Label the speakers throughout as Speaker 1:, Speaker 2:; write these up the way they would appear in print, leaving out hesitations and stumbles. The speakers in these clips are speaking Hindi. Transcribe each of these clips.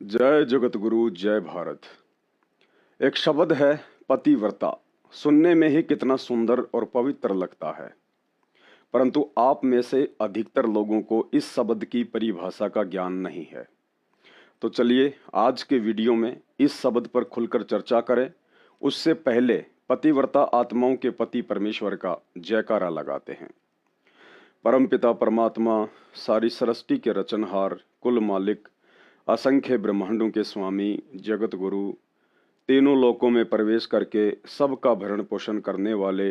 Speaker 1: जय जगत गुरु जय भारत। एक शब्द है पतिव्रता। सुनने में ही कितना सुंदर और पवित्र लगता है, परंतु आप में से अधिकतर लोगों को इस शब्द की परिभाषा का ज्ञान नहीं है। तो चलिए आज के वीडियो में इस शब्द पर खुलकर चर्चा करें। उससे पहले पतिव्रता आत्माओं के पति परमेश्वर का जयकारा लगाते हैं। परमपिता परमात्मा, सारी सृष्टि के रचनहार, कुल मालिक, असंख्य ब्रह्मांडों के स्वामी, जगत गुरु, तीनों लोकों में प्रवेश करके सबका भरण पोषण करने वाले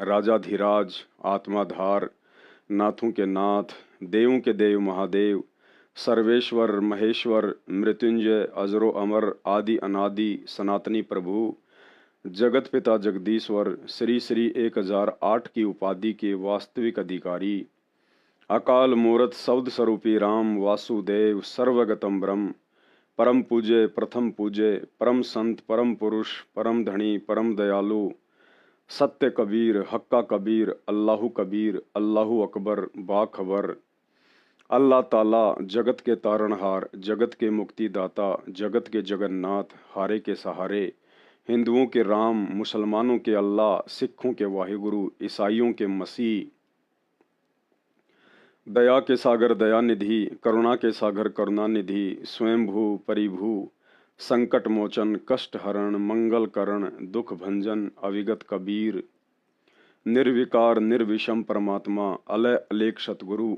Speaker 1: राजाधिराज, आत्माधार, नाथों के नाथ, देवों के देव महादेव, सर्वेश्वर महेश्वर, मृत्युंजय, अजरो अमर, आदि अनादि, सनातनी प्रभु, जगत पिता जगदीश्वर, श्री श्री 1008 की उपाधि के वास्तविक अधिकारी, अकाल मूरत शब्द स्वरूपी राम वासुदेव, सर्वगतम ब्रह्म, परम पूज्य, प्रथम पूज्य, परम संत, परम पुरुष, परम धनी, परम दयालु, सत्य कबीर, हक्का कबीर, अल्लाहु कबीर, अल्लाहु अकबर, बाखबर, अल्लाह ताला, जगत के तारणहार, जगत के मुक्तिदाता, जगत के जगन्नाथ, हारे के सहारे, हिंदुओं के राम, मुसलमानों के अल्लाह, सिखों के वाहिगुरु, ईसाइयों के मसीह, दया के सागर दयानिधि, करुणा के सागर करुणानिधि, स्वयंभू परिभू, संकट मोचन, कष्ट हरण, मंगल करण, दुख भंजन, अविगत कबीर, निर्विकार निर्विषम परमात्मा, अलय अलेख सतगुरु,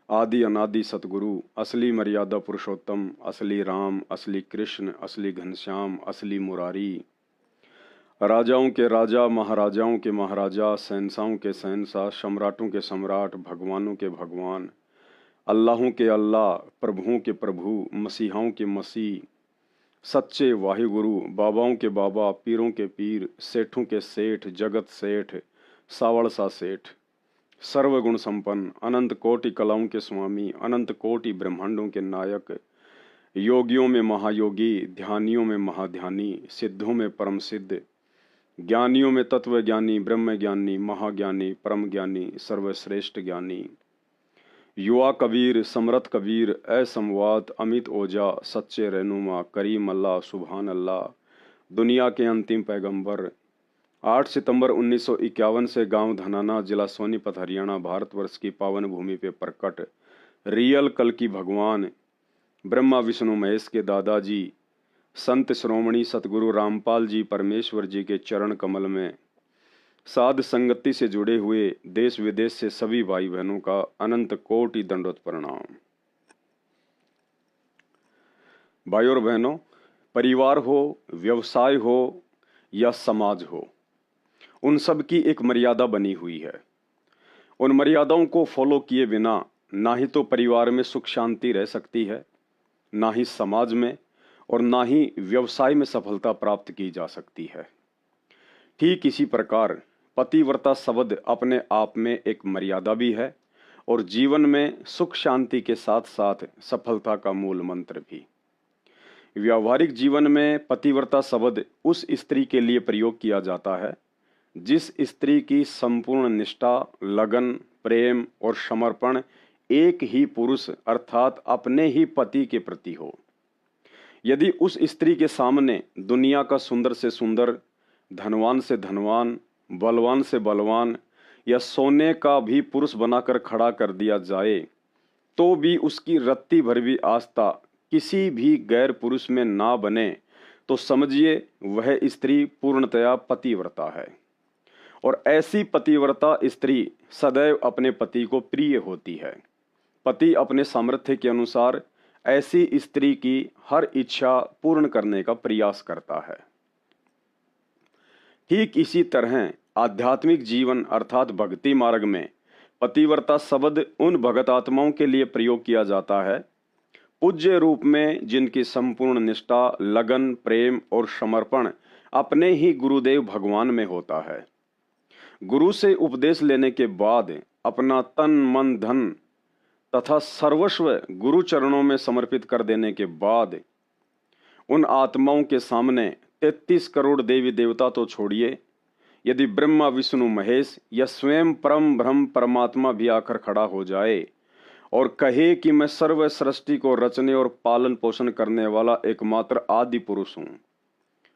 Speaker 1: आदि अनादि सतगुरु, असली मर्यादा पुरुषोत्तम, असली राम, असली कृष्ण, असली घनश्याम, असली मुरारी, राजाओं के राजा, महाराजाओं के महाराजा, शहंशाहों के शहंशाह, सम्राटों के सम्राट, भगवानों के भगवान, अल्लाहों के अल्लाह, प्रभुओं के प्रभु, मसीहाओं के मसीह, सच्चे वाहिगुरु, बाबाओं के बाबा, पीरों के पीर, सेठों के सेठ, जगत सेठ, सावड़ सा सेठ, सर्वगुण संपन्न, अनंत कोटि कलाओं के स्वामी, अनंत कोटि ब्रह्मांडों के नायक, योगियों में महायोगी, ध्यानियों में महाध्यानी, सिद्धों में परम सिद्ध, ज्ञानियों में तत्व ज्ञानी, ब्रह्म ज्ञानी, महाज्ञानी, परम ज्ञानी, सर्वश्रेष्ठ ज्ञानी, युवा कबीर, समरथ कबीर, असंवाद, अमित ओजा, सच्चे रहनुमा, करीम अल्लाह, सुभान अल्लाह, दुनिया के अंतिम पैगंबर। 8 सितंबर 1951 से गांव धनाना, जिला सोनीपत, हरियाणा, भारतवर्ष की पावन भूमि पे प्रकट रियल कल की भगवान, ब्रह्मा विष्णु महेश के दादाजी, संत श्रोमणी सतगुरु रामपाल जी परमेश्वर जी के चरण कमल में साध संगति से जुड़े हुए देश विदेश से सभी भाई बहनों का अनंत कोटि दंडोत प्रणाम। भाई और बहनों, परिवार हो, व्यवसाय हो या समाज हो, उन सब की एक मर्यादा बनी हुई है। उन मर्यादाओं को फॉलो किए बिना ना ही तो परिवार में सुख शांति रह सकती है, ना ही समाज में, और ना ही व्यवसाय में सफलता प्राप्त की जा सकती है। ठीक इसी प्रकार पतिव्रता शब्द अपने आप में एक मर्यादा भी है और जीवन में सुख शांति के साथ साथ सफलता का मूल मंत्र भी। व्यावहारिक जीवन में पतिव्रता शब्द उस स्त्री के लिए प्रयोग किया जाता है जिस स्त्री की संपूर्ण निष्ठा, लगन, प्रेम और समर्पण एक ही पुरुष अर्थात अपने ही पति के प्रति हो। यदि उस स्त्री के सामने दुनिया का सुंदर से सुंदर, धनवान से धनवान, बलवान से बलवान या सोने का भी पुरुष बनाकर खड़ा कर दिया जाए तो भी उसकी रत्ती भर भी आस्था किसी भी गैर पुरुष में ना बने तो समझिए वह स्त्री पूर्णतया पतिव्रता है। और ऐसी पतिव्रता स्त्री सदैव अपने पति को प्रिय होती है। पति अपने सामर्थ्य के अनुसार ऐसी स्त्री की हर इच्छा पूर्ण करने का प्रयास करता है। ठीक इसी तरह आध्यात्मिक जीवन अर्थात भक्ति मार्ग में पतिव्रता शब्द उन भगत आत्माओं के लिए प्रयोग किया जाता है पूज्य रूप में जिनकी संपूर्ण निष्ठा, लगन, प्रेम और समर्पण अपने ही गुरुदेव भगवान में होता है। गुरु से उपदेश लेने के बाद अपना तन मन धन तथा सर्वस्व गुरु चरणों में समर्पित कर देने के बाद उन आत्माओं के सामने 33 करोड़ देवी देवता तो छोड़िए, यदि ब्रह्मा विष्णु महेश या स्वयं परम ब्रह्म परमात्मा भी आकर खड़ा हो जाए और कहे कि मैं सर्व सृष्टि को रचने और पालन पोषण करने वाला एकमात्र आदि पुरुष हूँ।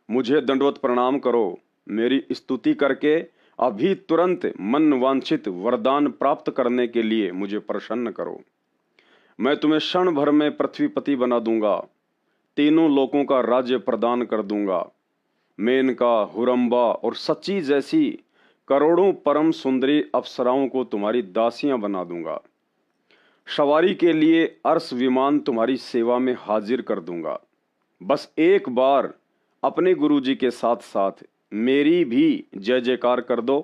Speaker 1: मुझे दंडवत प्रणाम करो। मेरी स्तुति करके अभी तुरंत मन वांछित वरदान प्राप्त करने के लिए मुझे प्रसन्न करो। मैं तुम्हें क्षण भर में पृथ्वीपति बना दूंगा, तीनों लोकों का राज्य प्रदान कर दूंगा। मेनका, हुरम्बा और सची जैसी करोड़ों परम सुंदरी अप्सराओं को तुम्हारी दासियां बना दूंगा। सवारी के लिए अर्श विमान तुम्हारी सेवा में हाजिर कर दूंगा। बस एक बार अपने गुरुजी के साथ साथ मेरी भी जय जयकार कर दो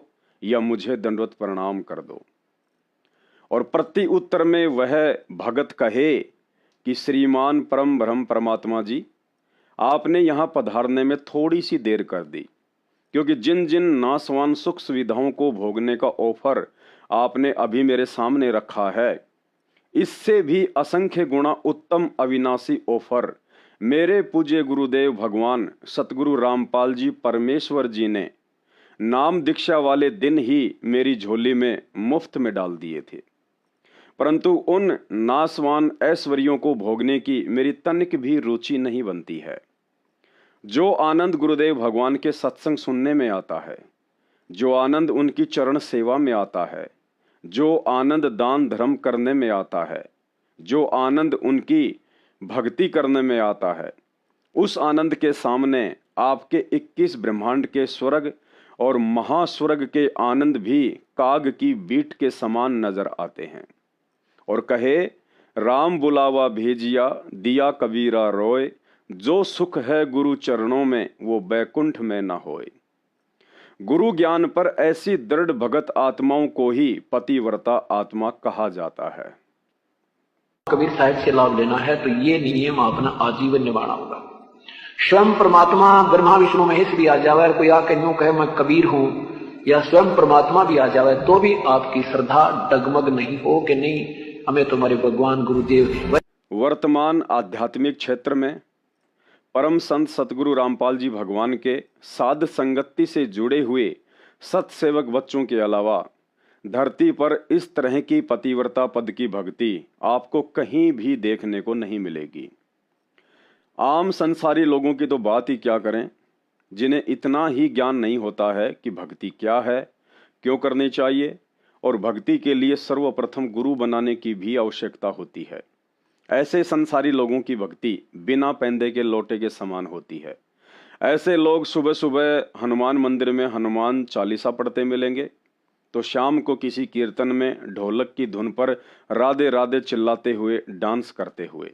Speaker 1: या मुझे दंडवत प्रणाम कर दो। और प्रति उत्तर में वह भगत कहे कि श्रीमान परम ब्रह्म परमात्मा जी, आपने यहाँ पधारने में थोड़ी सी देर कर दी, क्योंकि जिन जिन नासवान सुख सुविधाओं को भोगने का ऑफर आपने अभी मेरे सामने रखा है, इससे भी असंख्य गुणा उत्तम अविनाशी ऑफर मेरे पूज्य गुरुदेव भगवान सतगुरु रामपाल जी परमेश्वर जी ने नाम दीक्षा वाले दिन ही मेरी झोली में मुफ्त में डाल दिए थे। परंतु उन नासवान ऐश्वर्यों को भोगने की मेरी तनिक भी रुचि नहीं बनती है। जो आनंद गुरुदेव भगवान के सत्संग सुनने में आता है, जो आनंद उनकी चरण सेवा में आता है, जो आनंद दान धर्म करने में आता है, जो आनंद उनकी भक्ति करने में आता है, उस आनंद के सामने आपके 21 ब्रह्मांड के स्वर्ग और महास्वर्ग के आनंद भी काग की बीट के समान नजर आते हैं। और कहे, राम बुलावा भेजिया दिया कबीरा रोए, जो सुख है गुरु चरणों में वो बैकुंठ में न होए। गुरु ज्ञान पर ऐसी दृढ़ भगत आत्माओं को ही पतिव्रता आत्मा कहा जाता है।
Speaker 2: कबीर साहिब से लाभ लेना है तो ये नियम अपना आजीवन निभाना होगा। स्वयं परमात्मा ब्रह्मा विष्णु महेश भी आ जावे, कोई आके यूं कहे मैं कबीर हूं, या स्वयं परमात्मा भी आ जावे, तो भी आपकी श्रद्धा डगमग नहीं हो कि नहीं हमें तुम्हारे भगवान गुरुदेव।
Speaker 1: वर्तमान आध्यात्मिक क्षेत्र में परम संत सतगुरु रामपाल जी भगवान के साध संगति से जुड़े हुए सत्सेवक बच्चों के अलावा धरती पर इस तरह की पतिव्रता पद की भक्ति आपको कहीं भी देखने को नहीं मिलेगी। आम संसारी लोगों की तो बात ही क्या करें, जिन्हें इतना ही ज्ञान नहीं होता है कि भक्ति क्या है, क्यों करनी चाहिए, और भक्ति के लिए सर्वप्रथम गुरु बनाने की भी आवश्यकता होती है। ऐसे संसारी लोगों की भक्ति बिना पैंदे के लोटे के समान होती है। ऐसे लोग सुबह सुबह हनुमान मंदिर में हनुमान चालीसा पढ़ते मिलेंगे, तो शाम को किसी कीर्तन में ढोलक की धुन पर राधे राधे चिल्लाते हुए डांस करते हुए,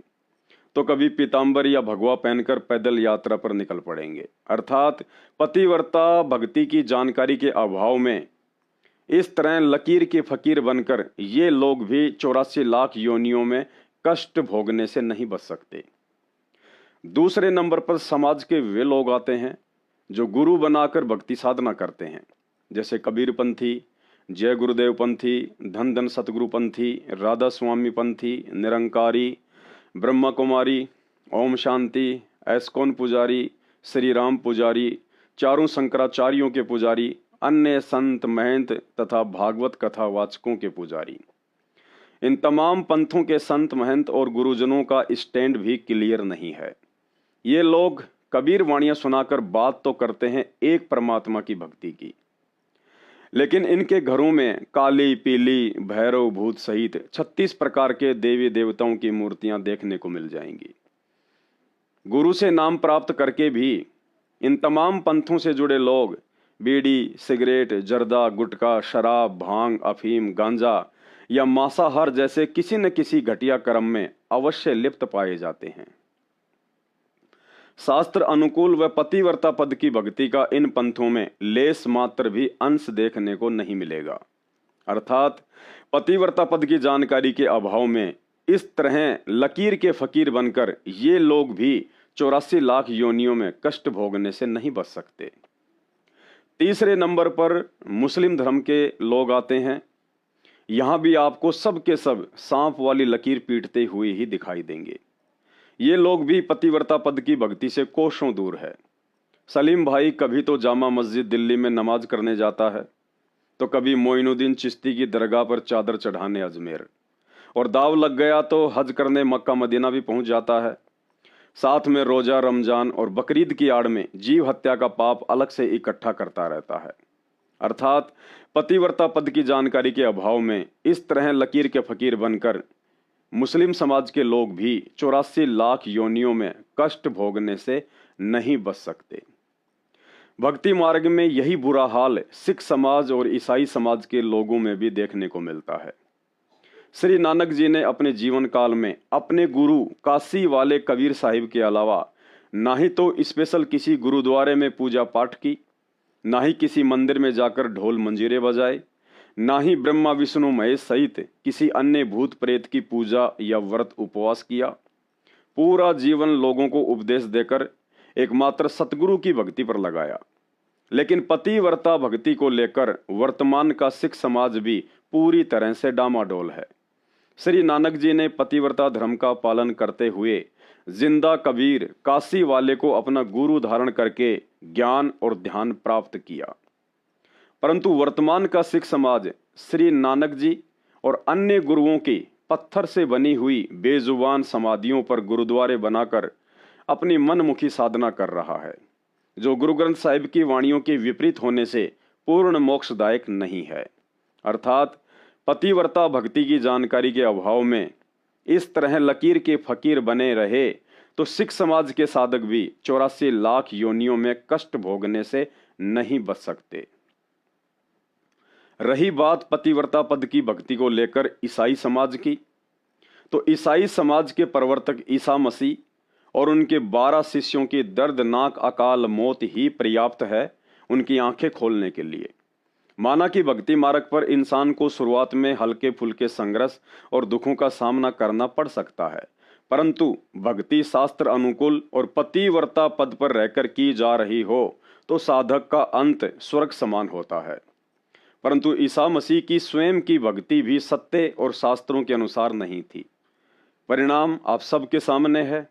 Speaker 1: तो कभी पीताम्बर या भगवा पहनकर पैदल यात्रा पर निकल पड़ेंगे। अर्थात पतिव्रता भक्ति की जानकारी के अभाव में इस तरह लकीर के फकीर बनकर ये लोग भी 84 लाख योनियों में कष्ट भोगने से नहीं बच सकते। दूसरे नंबर पर समाज के वे लोग आते हैं जो गुरु बनाकर भक्ति साधना करते हैं, जैसे कबीर पंथी, जय गुरुदेव पंथी, धन धन सतगुरु पंथी, राधा स्वामी पंथी, निरंकारी, ब्रह्मा कुमारी, ओम शांति, एस्कॉन पुजारी, श्री राम पुजारी, चारों शंकराचार्यों के पुजारी, अन्य संत महंत तथा भागवत कथा वाचकों के पुजारी। इन तमाम पंथों के संत महंत और गुरुजनों का स्टैंड भी क्लियर नहीं है। ये लोग कबीर वाणियां सुनाकर बात तो करते हैं एक परमात्मा की भक्ति की, लेकिन इनके घरों में काली, पीली, भैरव, भूत सहित 36 प्रकार के देवी देवताओं की मूर्तियां देखने को मिल जाएंगी। गुरु से नाम प्राप्त करके भी इन तमाम पंथों से जुड़े लोग बीड़ी, सिगरेट, जर्दा, गुटखा, शराब, भांग, अफीम, गांजा या मांसाहार जैसे किसी न किसी घटिया कर्म में अवश्य लिप्त पाए जाते हैं। शास्त्र अनुकूल व पतिव्रता पद की भक्ति का इन पंथों में लेस मात्र भी अंश देखने को नहीं मिलेगा। अर्थात पतिव्रता पद की जानकारी के अभाव में इस तरह लकीर के फकीर बनकर ये लोग भी 84 लाख योनियों में कष्ट भोगने से नहीं बच सकते। तीसरे नंबर पर मुस्लिम धर्म के लोग आते हैं। यहां भी आपको सब के सब सांप वाली लकीर पीटते हुए ही दिखाई देंगे। ये लोग भी पतिव्रता पद की भक्ति से कोसों दूर है। सलीम भाई कभी तो जामा मस्जिद दिल्ली में नमाज करने जाता है, तो कभी मोइनुद्दीन चिश्ती की दरगाह पर चादर चढ़ाने अजमेर, और दाव लग गया तो हज करने मक्का मदीना भी पहुंच जाता है। साथ में रोजा, रमजान और बकरीद की आड़ में जीव हत्या का पाप अलग से इकट्ठा करता रहता है। अर्थात पतिव्रता पद की जानकारी के अभाव में इस तरह लकीर के फकीर बनकर मुस्लिम समाज के लोग भी 84 लाख योनियों में कष्ट भोगने से नहीं बच सकते। भक्ति मार्ग में यही बुरा हाल सिख समाज और ईसाई समाज के लोगों में भी देखने को मिलता है। श्री नानक जी ने अपने जीवन काल में अपने गुरु काशी वाले कबीर साहिब के अलावा ना ही तो स्पेशल किसी गुरुद्वारे में पूजा पाठ की, ना ही किसी मंदिर में जाकर ढोल मंजीरे बजाए, ना ही ब्रह्मा विष्णु महेश सहित किसी अन्य भूत प्रेत की पूजा या व्रत उपवास किया। पूरा जीवन लोगों को उपदेश देकर एकमात्र सतगुरु की भक्ति पर लगाया। लेकिन पतिव्रता भक्ति को लेकर वर्तमान का सिख समाज भी पूरी तरह से डामाडोल है। श्री नानक जी ने पतिव्रता धर्म का पालन करते हुए जिंदा कबीर काशी वाले को अपना गुरु धारण करके ज्ञान और ध्यान प्राप्त किया। परंतु वर्तमान का सिख समाज श्री नानक जी और अन्य गुरुओं की पत्थर से बनी हुई बेजुबान समाधियों पर गुरुद्वारे बनाकर अपनी मनमुखी साधना कर रहा है, जो गुरु ग्रंथ साहिब की वाणियों के विपरीत होने से पूर्ण मोक्षदायक नहीं है। अर्थात पतिव्रता भक्ति की जानकारी के अभाव में इस तरह लकीर के फकीर बने रहे तो सिख समाज के साधक भी 84 लाख योनियों में कष्ट भोगने से नहीं बच सकते। रही बात पतिव्रता पद की भक्ति को लेकर ईसाई समाज की, तो ईसाई समाज के प्रवर्तक ईसा मसीह और उनके 12 शिष्यों की दर्दनाक अकाल मौत ही पर्याप्त है उनकी आंखें खोलने के लिए। माना कि भक्ति मार्ग पर इंसान को शुरुआत में हल्के फुल्के संघर्ष और दुखों का सामना करना पड़ सकता है, परंतु भक्ति शास्त्र अनुकूल और पतिव्रता पद पर रहकर की जा रही हो तो साधक का अंत स्वर्ग समान होता है। परंतु ईसा मसीह की स्वयं की भक्ति भी सत्य और शास्त्रों के अनुसार नहीं थी। परिणाम आप सबके सामने है।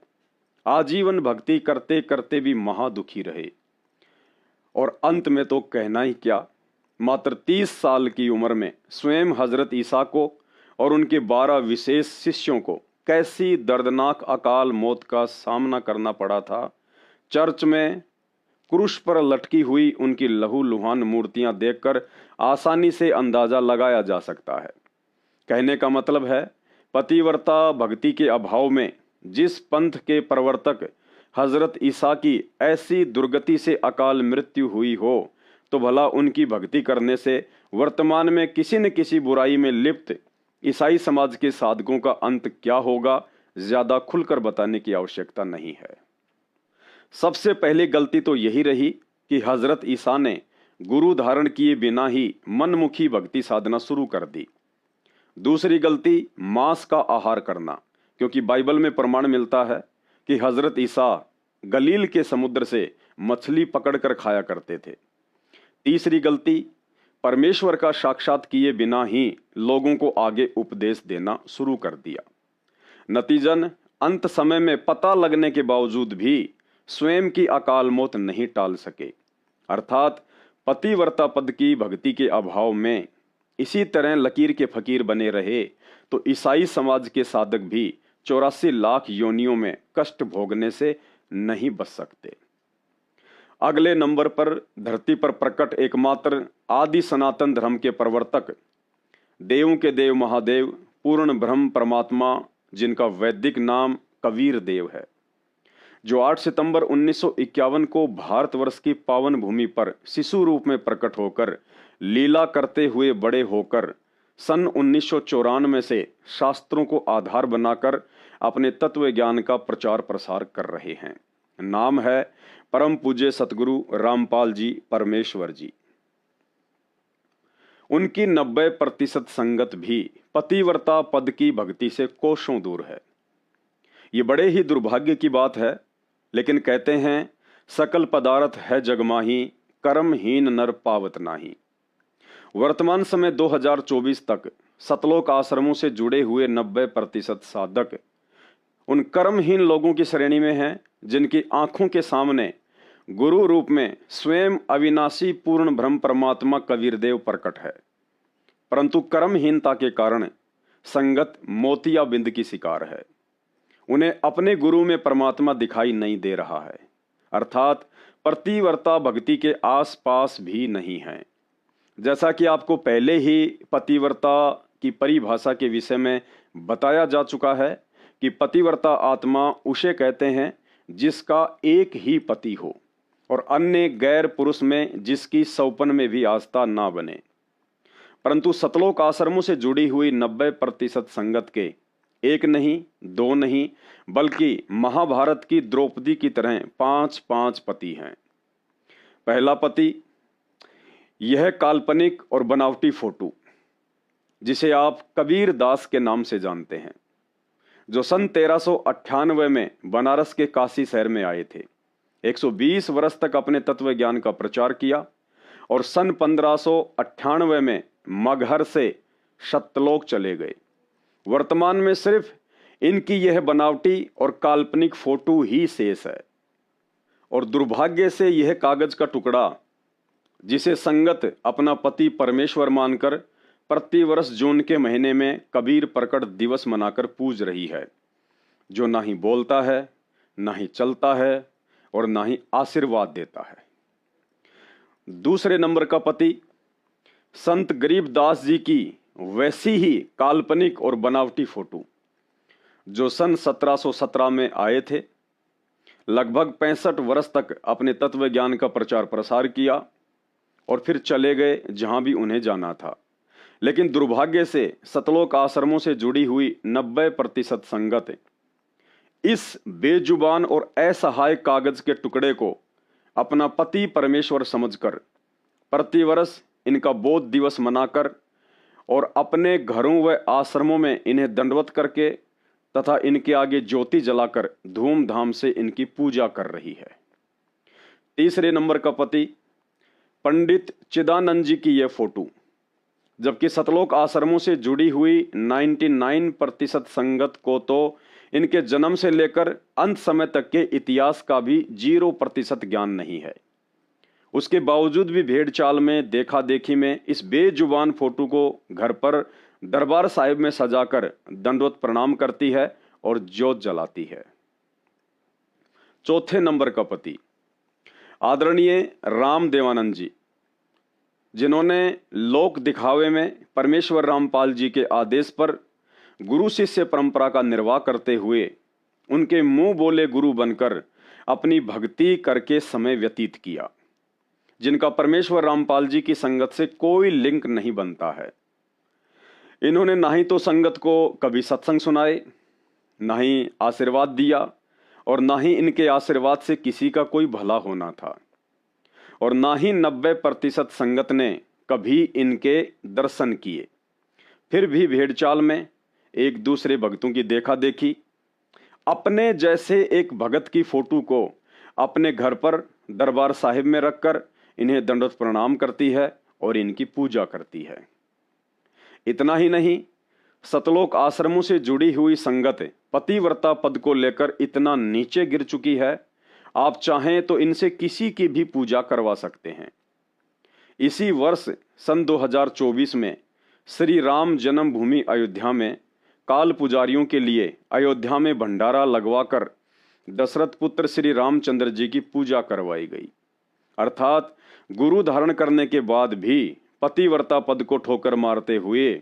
Speaker 1: आजीवन भक्ति करते करते भी महादुखी रहे और अंत में तो कहना ही क्या, मात्र 30 साल की उम्र में स्वयं हजरत ईसा को और उनके 12 विशेष शिष्यों को कैसी दर्दनाक अकाल मौत का सामना करना पड़ा था। चर्च में क्रूस पर लटकी हुई उनकी लहूलुहान मूर्तियां देखकर आसानी से अंदाजा लगाया जा सकता है। कहने का मतलब है, पतिव्रता भक्ति के अभाव में जिस पंथ के प्रवर्तक हजरत ईसा की ऐसी दुर्गति से अकाल मृत्यु हुई हो तो भला उनकी भक्ति करने से वर्तमान में किसी न किसी बुराई में लिप्त ईसाई समाज के साधकों का अंत क्या होगा, ज्यादा खुलकर बताने की आवश्यकता नहीं है। सबसे पहली गलती तो यही रही कि हजरत ईसा ने गुरु धारण किए बिना ही मनमुखी भक्ति साधना शुरू कर दी। दूसरी गलती मांस का आहार करना, क्योंकि बाइबल में प्रमाण मिलता है कि हजरत ईसा गलील के समुद्र से मछली पकड़कर खाया करते थे। तीसरी गलती परमेश्वर का साक्षात किए बिना ही लोगों को आगे उपदेश देना शुरू कर दिया। नतीजन अंत समय में पता लगने के बावजूद भी स्वयं की अकाल मौत नहीं टाल सके। अर्थात पतिव्रता पद की भक्ति के अभाव में इसी तरह लकीर के फकीर बने रहे तो ईसाई समाज के साधक भी 84 लाख योनियों में कष्ट भोगने से नहीं बच सकते। अगले नंबर पर धरती पर प्रकट एकमात्र आदि सनातन धर्म के प्रवर्तक, देवों के देव महादेव, पूर्ण ब्रह्म परमात्मा, जिनका वैदिक नाम कबीर देव है, जो 8 सितंबर 1951 को भारतवर्ष की पावन भूमि पर शिशु रूप में प्रकट होकर लीला करते हुए बड़े होकर सन 1994 से शास्त्रों को आधार बनाकर अपने तत्व ज्ञान का प्रचार प्रसार कर रहे हैं। नाम है परम पूज्य सतगुरु रामपाल जी परमेश्वर जी। उनकी 90% संगत भी पतिव्रता पद की भक्ति से कोसों दूर है। ये बड़े ही दुर्भाग्य की बात है, लेकिन कहते हैं सकल पदार्थ है जगमाही, कर्महीन नर पावत नाही। वर्तमान समय 2024 तक सतलोक आश्रमों से जुड़े हुए 90% साधक उन कर्महीन लोगों की श्रेणी में हैं जिनकी आंखों के सामने गुरु रूप में स्वयं अविनाशी पूर्ण ब्रह्म परमात्मा कबीर देव प्रकट है, परंतु कर्महीनता के कारण संगत मोतियाबिंद की शिकार है। उन्हें अपने गुरु में परमात्मा दिखाई नहीं दे रहा है, अर्थात पतिव्रता भक्ति के आसपास भी नहीं है। जैसा कि आपको पहले ही पतिव्रता की परिभाषा के विषय में बताया जा चुका है कि पतिव्रता आत्मा उसे कहते हैं जिसका एक ही पति हो और अन्य गैर पुरुष में जिसकी सौपन में भी आस्था ना बने। परंतु सतलोक आश्रमों से जुड़ी हुई 90% संगत के एक नहीं, दो नहीं, बल्कि महाभारत की द्रौपदी की तरह 5-5 पति हैं। पहला पति, यह काल्पनिक और बनावटी फोटो जिसे आप कबीर दास के नाम से जानते हैं, जो सन 1398 में बनारस के काशी शहर में आए थे। 120 वर्ष तक अपने तत्व ज्ञान का प्रचार किया और सन 1598 में मगहर से सतलोक चले गए। वर्तमान में सिर्फ इनकी यह बनावटी और काल्पनिक फोटो ही शेष है। और दुर्भाग्य से यह कागज का टुकड़ा, जिसे संगत अपना पति परमेश्वर मानकर प्रतिवर्ष जून के महीने में कबीर प्रकट दिवस मनाकर पूज रही है, जो ना ही बोलता है, ना ही चलता है और ना ही आशीर्वाद देता है। दूसरे नंबर का पति संत गरीबदास जी की वैसी ही काल्पनिक और बनावटी फोटो, जो सन 1717 में आए थे। लगभग 65 वर्ष तक अपने तत्व ज्ञान का प्रचार प्रसार किया और फिर चले गए जहां भी उन्हें जाना था। लेकिन दुर्भाग्य से सतलोक आश्रमों से जुड़ी हुई 90% संगत इस बेजुबान और असहाय कागज के टुकड़े को अपना पति परमेश्वर समझकर प्रतिवर्ष इनका बोध दिवस मनाकर और अपने घरों व आश्रमों में इन्हें दंडवत करके तथा इनके आगे ज्योति जलाकर धूमधाम से इनकी पूजा कर रही है। तीसरे नंबर का पति पंडित चिदानंद जी की यह फोटो, जबकि सतलोक आश्रमों से जुड़ी हुई 99% संगत को तो इनके जन्म से लेकर अंत समय तक के इतिहास का भी 0% ज्ञान नहीं है। उसके बावजूद भी भेड़ चाल में देखा देखी में इस बेजुबान फोटो को घर पर दरबार साहिब में सजाकर दंडवत प्रणाम करती है और ज्योत जलाती है। चौथे नंबर का पति आदरणीय राम देवानंद जी, जिन्होंने लोक दिखावे में परमेश्वर रामपाल जी के आदेश पर गुरु शिष्य परंपरा का निर्वाह करते हुए उनके मुंह बोले गुरु बनकर अपनी भक्ति करके समय व्यतीत किया, जिनका परमेश्वर रामपाल जी की संगत से कोई लिंक नहीं बनता है। इन्होंने ना ही तो संगत को कभी सत्संग सुनाए, ना ही आशीर्वाद दिया और ना ही इनके आशीर्वाद से किसी का कोई भला होना था, और ना ही 90% संगत ने कभी इनके दर्शन किए। फिर भी भेड़चाल में एक दूसरे भक्तों की देखा देखी अपने जैसे एक भगत की फोटो को अपने घर पर दरबार साहिब में रखकर इन्हें दंडवत प्रणाम करती है और इनकी पूजा करती है। इतना ही नहीं, सतलोक आश्रमों से जुड़ी हुई संगत पतिव्रता पद को लेकर इतना नीचे गिर चुकी है, आप चाहें तो इनसे किसी की भी पूजा करवा सकते हैं। इसी वर्ष सन 2024 में श्री राम जन्मभूमि अयोध्या में काल पुजारियों के लिए अयोध्या में भंडारा लगवाकर दशरथ पुत्र श्री रामचंद्र जी की पूजा करवाई गई। अर्थात गुरु धारण करने के बाद भी पतिव्रता पद को ठोकर मारते हुए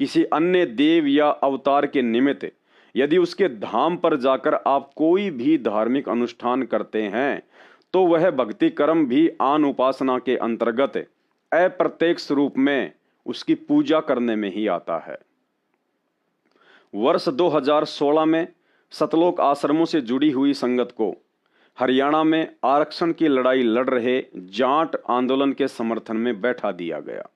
Speaker 1: किसी अन्य देव या अवतार के निमित्त यदि उसके धाम पर जाकर आप कोई भी धार्मिक अनुष्ठान करते हैं तो वह भक्ति कर्म भी आन उपासना के अंतर्गत अप्रत्यक्ष रूप में उसकी पूजा करने में ही आता है। वर्ष 2016 में सतलोक आश्रमों से जुड़ी हुई संगत को हरियाणा में आरक्षण की लड़ाई लड़ रहे जाट आंदोलन के समर्थन में बैठा दिया गया।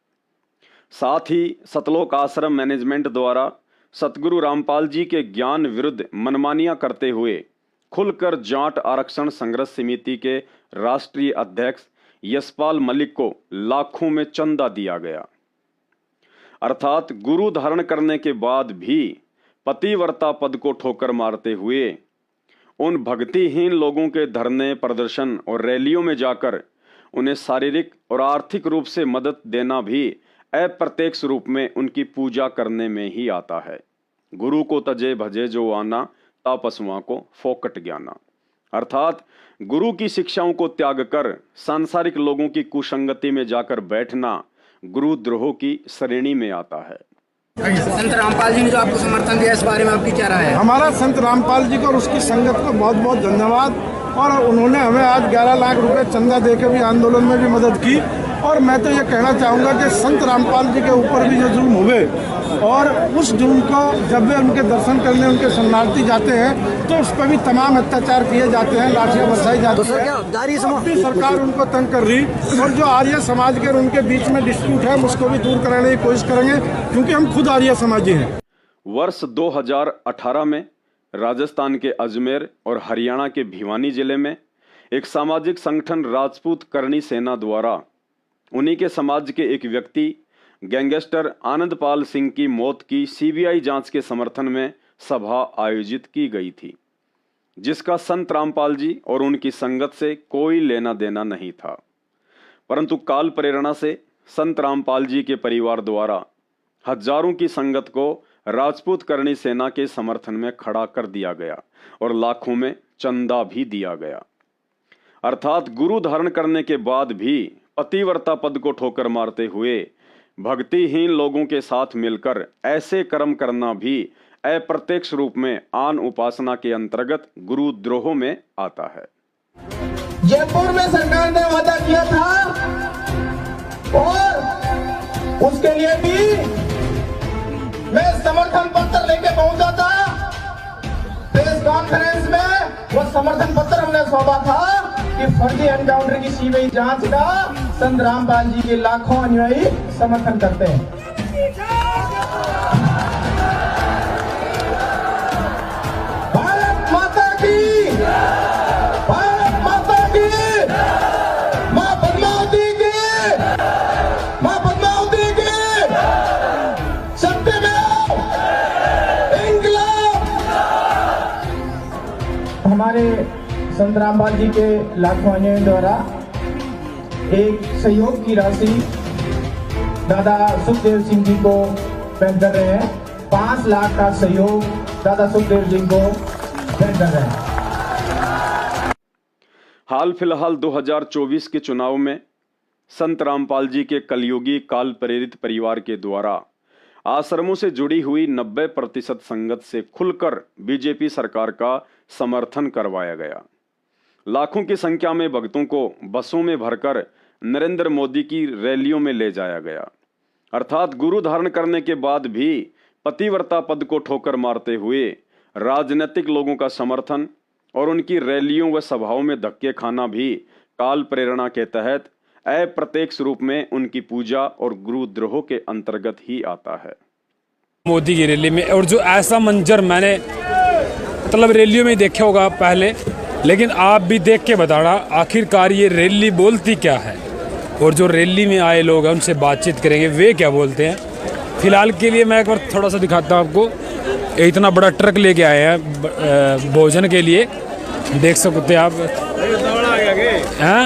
Speaker 1: साथ ही सतलोक आश्रम मैनेजमेंट द्वारा सतगुरु रामपाल जी के ज्ञान विरुद्ध मनमानियां करते हुए खुलकर जाट आरक्षण संघर्ष समिति के राष्ट्रीय अध्यक्ष यशपाल मलिक को लाखों में चंदा दिया गया। अर्थात गुरु धारण करने के बाद भी पतिव्रता पद को ठोकर मारते हुए उन भक्तिहीन लोगों के धरने, प्रदर्शन और रैलियों में जाकर उन्हें शारीरिक और आर्थिक रूप से मदद देना भी अप्रत्यक्ष रूप में उनकी पूजा करने में ही आता है। गुरु को तजे भजे जो आना, तापसुआ को फोकट ज्ञाना। अर्थात गुरु की शिक्षाओं को त्याग कर सांसारिक लोगों की कुसंगति में जाकर बैठना गुरुद्रोह की श्रेणी में आता है।
Speaker 3: संत रामपाल जी ने जो आपको समर्थन दिया, इस बारे में आपकी क्या राय है?
Speaker 4: हमारा संत रामपाल जी को और उसकी संगत को बहुत बहुत धन्यवाद। और उन्होंने हमें आज 11 लाख रुपए चंदा देकर भी आंदोलन में भी मदद की। और मैं तो ये कहना चाहूँगा कि संत रामपाल जी के ऊपर भी जो जुल्म हुए, और उस जुल्म को जब वे उनके दर्शन करने उनके शरणार्थी जाते हैं तो उस पर भी तमाम अत्याचार किए जाते हैं, लाठियाँ बरसाई जाती हैं। सरकार उनको तंग कर रही, और जो आर्य समाज के और उनके बीच में डिस्प्यूट है उसको भी दूर कराने की कोशिश करेंगे, क्योंकि हम खुद आर्य समाजी हैं।
Speaker 1: वर्ष 2018 में राजस्थान के अजमेर और हरियाणा के भिवानी जिले में एक सामाजिक संगठन राजपूत करणी सेना द्वारा उन्हीं के समाज के एक व्यक्ति गैंगस्टर आनंदपाल सिंह की मौत की सीबीआई जांच के समर्थन में सभा आयोजित की गई थी, जिसका संत रामपाल जी और उनकी संगत से कोई लेना देना नहीं था। परंतु काल प्रेरणा से संत रामपाल जी के परिवार द्वारा हजारों की संगत को राजपूत करणी सेना के समर्थन में खड़ा कर दिया गया और लाखों में चंदा भी दिया गया। अर्थात गुरु धारण करने के बाद भी पतिव्रता पद को ठोकर मारते हुए भक्तिहीन लोगों के साथ मिलकर ऐसे कर्म करना भी अप्रत्यक्ष रूप में आन उपासना के अंतर्गत गुरुद्रोह में आता है।
Speaker 5: जयपुर में सरकार ने वादा किया था और उसके लिए भी मैं समर्थन पत्र लेके पहुंचा था। प्रेस कॉन्फ्रेंस में वो समर्थन पत्र हमने सौंपा था कि फर्जी एनकाउंटर की सीबीआई जांच का संत रामपाल जी के लाखों अनुयायी समर्थन करते हैं। भारत माता की, भारत माता की, मां पद्मावती की, मां पद्मावती की, सत्यमेव इंकलाब। हमारे संत रामपाल जी के लाखों अनुयायियों द्वारा एक सहयोग की राशि दादा सुखदेव सिंह जी को भेंट कर रहे हैं। 5 लाख का सहयोग दादा सुखदेव जी को भेंट कर रहे हैं।
Speaker 1: हाल फिलहाल 2024 के चुनाव में संत रामपाल जी के कलयुगी काल प्रेरित परिवार के द्वारा आश्रमों से जुड़ी हुई 90% संगत से खुलकर बीजेपी सरकार का समर्थन करवाया गया। लाखों की संख्या में भक्तों को बसों में भरकर नरेंद्र मोदी की रैलियों में ले जाया गया। अर्थात गुरु धारण करने के बाद भी पतिव्रता पद को ठोकर मारते हुए राजनीतिक लोगों का समर्थन और उनकी रैलियों व सभाओं में धक्के खाना भी काल प्रेरणा के तहत अप्रत्यक्ष रूप में उनकी पूजा और गुरुद्रोह के अंतर्गत ही आता है।
Speaker 6: मोदी की रैली में, और जो ऐसा मंजर मैंने मतलब रैलियों में देखा होगा पहले, लेकिन आप भी देख के बताना आखिरकार ये रैली बोलती क्या है, और जो रैली में आए लोग हैं उनसे बातचीत करेंगे वे क्या बोलते हैं। फिलहाल के लिए मैं एक बार थोड़ा सा दिखाता हूँ आपको। इतना बड़ा ट्रक लेके आए हैं भोजन के लिए, देख सकते हैं आप। हैं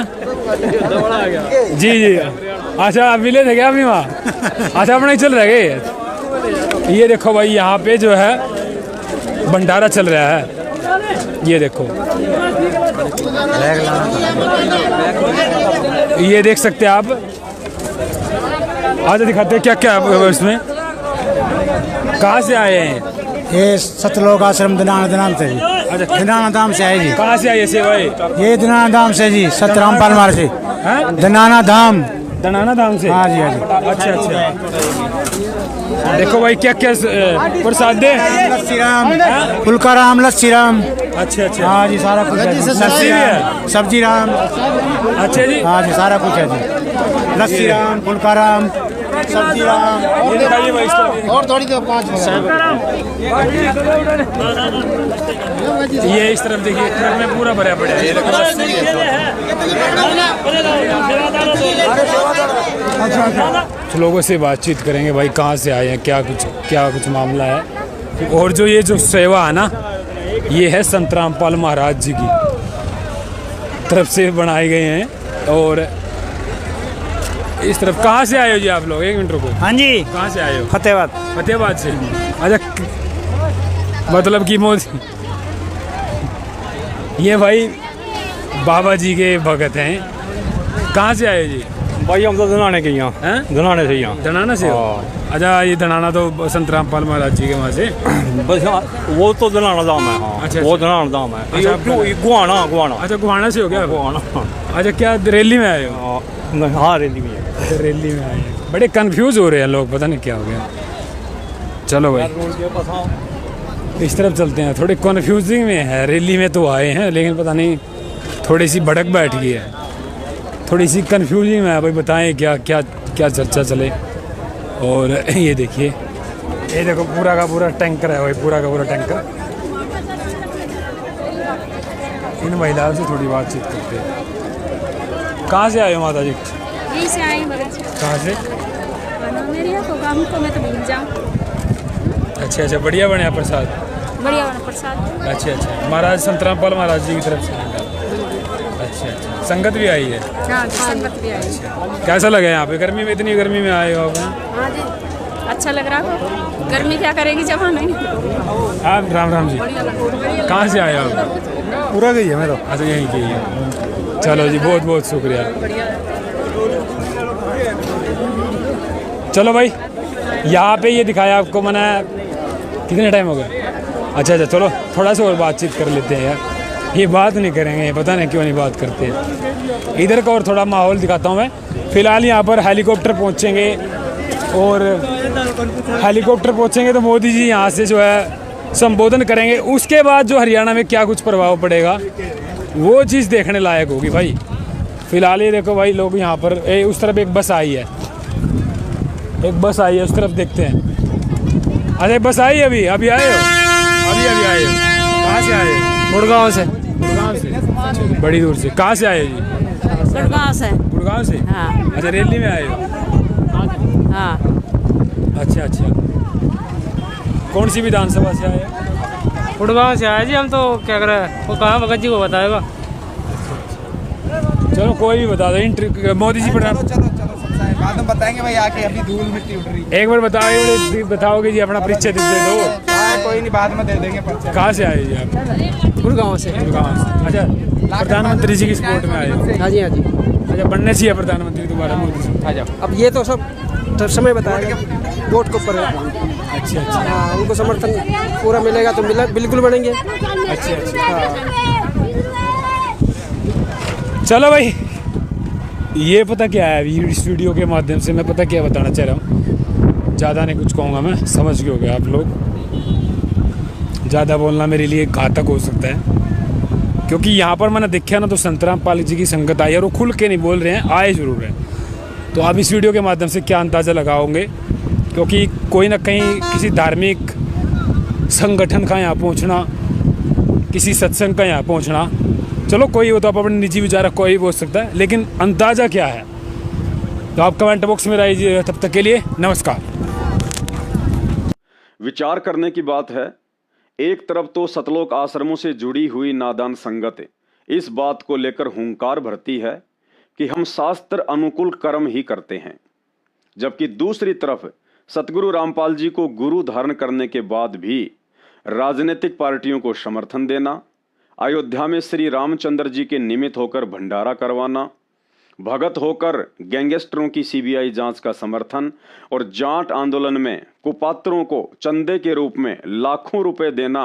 Speaker 6: जी जी, अच्छा आप मिले थे क्या अभी वहाँ? अच्छा अपना ही चल रहा है ये देखो भाई, यहाँ पे जो है भंडारा चल रहा है। ये देखो, ये देख सकते हैं आप। आज दिखाते हैं क्या क्या है इसमें। कहाँ से आए हैं?
Speaker 7: ये सतलोक आश्रम दिनाना धाम से जी।
Speaker 6: अच्छा,
Speaker 7: दिनाना धाम से आए जी।
Speaker 6: कहाँ से आए से भाई?
Speaker 7: ये दिनाना धाम से जी, सत रामपाल मार से। दिनाना धाम,
Speaker 6: दिनाना धाम से।
Speaker 7: हाँ जी हाँ जी।
Speaker 6: अच्छा अच्छा, देखो भाई क्या क्या प्रसाद दे।
Speaker 7: लस्सी राम, फुल्का राम, लस्सी राम।
Speaker 6: अच्छा अच्छा,
Speaker 7: हाँ जी सारा कुछ है।
Speaker 6: लस्सी भी है,
Speaker 7: सब्जी राम।
Speaker 6: अच्छा जी,
Speaker 7: हाँ जी सारा कुछ है जी। लस्सी राम, फुल्का राम, सब्जी राम।
Speaker 6: ये दिखाइए भाई इसको।
Speaker 7: और थोड़ी देर 5
Speaker 6: ये इस तरफ देखिए, ट्रक में पूरा भरा पड़ा है। तो लोगों से बातचीत करेंगे भाई, कहाँ से आए हैं, क्या कुछ मामला है। और जो ये जो सेवा है ना, ये है संत रामपाल महाराज जी की तरफ से बनाए गए हैं। और इस तरफ कहाँ से आए हो जी आप लोग? एक मिनट रुको।
Speaker 7: हाँ जी,
Speaker 6: कहाँ से आए हो?
Speaker 7: फतेहाबाद।
Speaker 6: फतेहाबाद से। अच्छा, मतलब कि मोदी ये भाई बाबा जी के भगत हैं। कहाँ से आए हो जी?
Speaker 7: भाई हम तो धनाने के यहाँ
Speaker 6: हैं?
Speaker 7: धनाने से यहाँ।
Speaker 6: धनाना से हो? अच्छा, ये धनाना तो संत रामपाल महाराज जी के वहाँ से।
Speaker 7: बस वो तो धनाना धाम है। हाँ,
Speaker 6: अच्छा,
Speaker 7: वो
Speaker 6: अच्छा।
Speaker 7: धनाना धाम है।
Speaker 6: अच्छा,
Speaker 7: गुआना।
Speaker 6: अच्छा, गुहाना से हो गया?
Speaker 7: गुआना।
Speaker 6: अच्छा, क्या रैली में आए हो?
Speaker 7: हाँ, रैली में है।
Speaker 6: अच्छा, रैली में आए हैं। बड़े कंफ्यूज हो रहे हैं लोग, पता नहीं क्या हो गया। चलो भाई इस तरफ चलते हैं। थोड़े कन्फ्यूजिंग में है, रैली में तो आए हैं लेकिन पता नहीं थोड़ी सी भड़क बैठ गई है, थोड़ी सी कन्फ्यूजिंग में है भाई। बताएं क्या क्या क्या चर्चा चले। और ये देखिए, ये देखो पूरा का पूरा टैंकर है भाई, पूरा का पूरा टैंकर। इन महिलाओं से थोड़ी बातचीत करते हैं। कहाँ से आए हो माता जी?
Speaker 8: यहीं से आई बगल से।
Speaker 6: कहाँ से?
Speaker 8: मेरे यहाँ तो काम को मैं तो भूल जाऊँ।
Speaker 6: अच्छा अच्छा, बढ़िया बढ़िया प्रसाद।
Speaker 8: बढ़िया वाला प्रसाद।
Speaker 6: अच्छा अच्छा, महाराज संत रामपाल महाराज जी की तरफ से। अच्छा अच्छा, संगत भी आई है?
Speaker 8: हाँ, संगत भी आई।
Speaker 6: कैसा लगा यहाँ पे? गर्मी में, इतनी गर्मी में आए हो आप?
Speaker 8: हाँ जी, अच्छा लग रहा है। गर्मी क्या करेगी जब नहीं।
Speaker 6: आप राम राम जी, कहाँ से आए हो आप?
Speaker 7: पूरा गई है मैं तो।
Speaker 6: अच्छा, यहीं की है। चलो जी, बहुत बहुत शुक्रिया। चलो भाई, यहाँ पे ये दिखाया आपको मैंने। कितने टाइम हो गया? अच्छा अच्छा, चलो थोड़ा सा और बातचीत कर लेते हैं यार। ये बात नहीं करेंगे, पता नहीं क्यों नहीं बात करते हैं। इधर का और थोड़ा माहौल दिखाता हूँ मैं। फ़िलहाल यहाँ पर हेलीकॉप्टर पहुँचेंगे और हेलीकॉप्टर पहुँचेंगे तो मोदी जी यहाँ से जो है संबोधन करेंगे। उसके बाद जो हरियाणा में क्या कुछ प्रभाव पड़ेगा वो चीज़ देखने लायक होगी भाई। फ़िलहाल ये देखो भाई, लोग यहाँ पर उस तरफ एक बस आई है, एक बस आई है, उस तरफ देखते हैं। अरे बस आई अभी अभी आए हो? अभी अभी आए हो? कहाँ से आए हो?
Speaker 3: गुड़गांव से।
Speaker 6: गुड़गांव से? बड़ी दूर से। कहाँ से आए हो जी?
Speaker 8: गुड़गांव से।
Speaker 6: गुड़गांव से?
Speaker 8: हाँ।
Speaker 6: अच्छा, रैली में आए हो?
Speaker 8: हाँ।
Speaker 6: अच्छा अच्छा, कौन सी विधानसभा से आए हो?
Speaker 3: गुड़गांव से आए जी हम। तो क्या करें, वो कहाँ भगत जी को बताएगा।
Speaker 6: चलो कोई भी बता दो। मोदी जी प्रधान,
Speaker 3: बाद में बताएंगे भाई आके, अभी धूल मिट्टी उठ रही है।
Speaker 6: एक बार बताओगे जी अपना परिचय दे दो।
Speaker 3: कोई नहीं, बाद में दे देंगे परिचय।
Speaker 6: कहाँ से आए जी आप?
Speaker 3: गुड़गांव से।
Speaker 6: गुड़गांव से। अच्छा, प्रधानमंत्री जी की सपोर्ट में आए हो?
Speaker 3: हाँ जी, हाँ जी।
Speaker 6: अच्छा, बनने चाहिए प्रधानमंत्री दोबारा मोदी जी?
Speaker 3: आ जाओ। अब ये तो सब समय बताएगा, वोट के ऊपर है।
Speaker 6: अच्छा अच्छा।
Speaker 3: हाँ, उनको समर्थन पूरा मिलेगा तो बिल्कुल बनेंगे।
Speaker 6: अच्छा अच्छा, चलो भाई, ये पता क्या है, इस वीडियो के माध्यम से मैं पता क्या बताना चाह रहा हूँ। ज़्यादा नहीं कुछ कहूँगा मैं, समझ गए होगे आप लोग। ज़्यादा बोलना मेरे लिए घातक हो सकता है, क्योंकि यहाँ पर मैंने देखा ना तो संत रामपाल जी की संगत आई है और वो खुल के नहीं बोल रहे हैं, आए ज़रूर हैं। तो आप इस वीडियो के माध्यम से क्या अंदाज़ा लगाओगे, क्योंकि कोई ना कहीं किसी धार्मिक संगठन का यहाँ पहुँचना, किसी सत्संग का यहाँ पहुँचना, चलो कोई वो तो आप अपने निजी विचार कोई भी बोल सकता है, लेकिन अंदाज़ा क्या है तो आप कमेंट बॉक्स में रहिए। तब तक के लिए नमस्कार।
Speaker 1: विचार करने की बात है। एक तरफ तो सतलोक आश्रमों से जुड़ी हुई नादान संगत इस बात को लेकर हुंकार भरती है कि हम शास्त्र अनुकूल कर्म ही करते हैं, जबकि दूसरी तरफ सतगुरु रामपाल जी को गुरु धारण करने के बाद भी राजनीतिक पार्टियों को समर्थन देना, अयोध्या में श्री रामचंद्र जी के निमित्त होकर भंडारा करवाना, भगत होकर गैंगस्टरों की सीबीआई जांच का समर्थन और जाट आंदोलन में कुपात्रों को चंदे के रूप में लाखों रुपए देना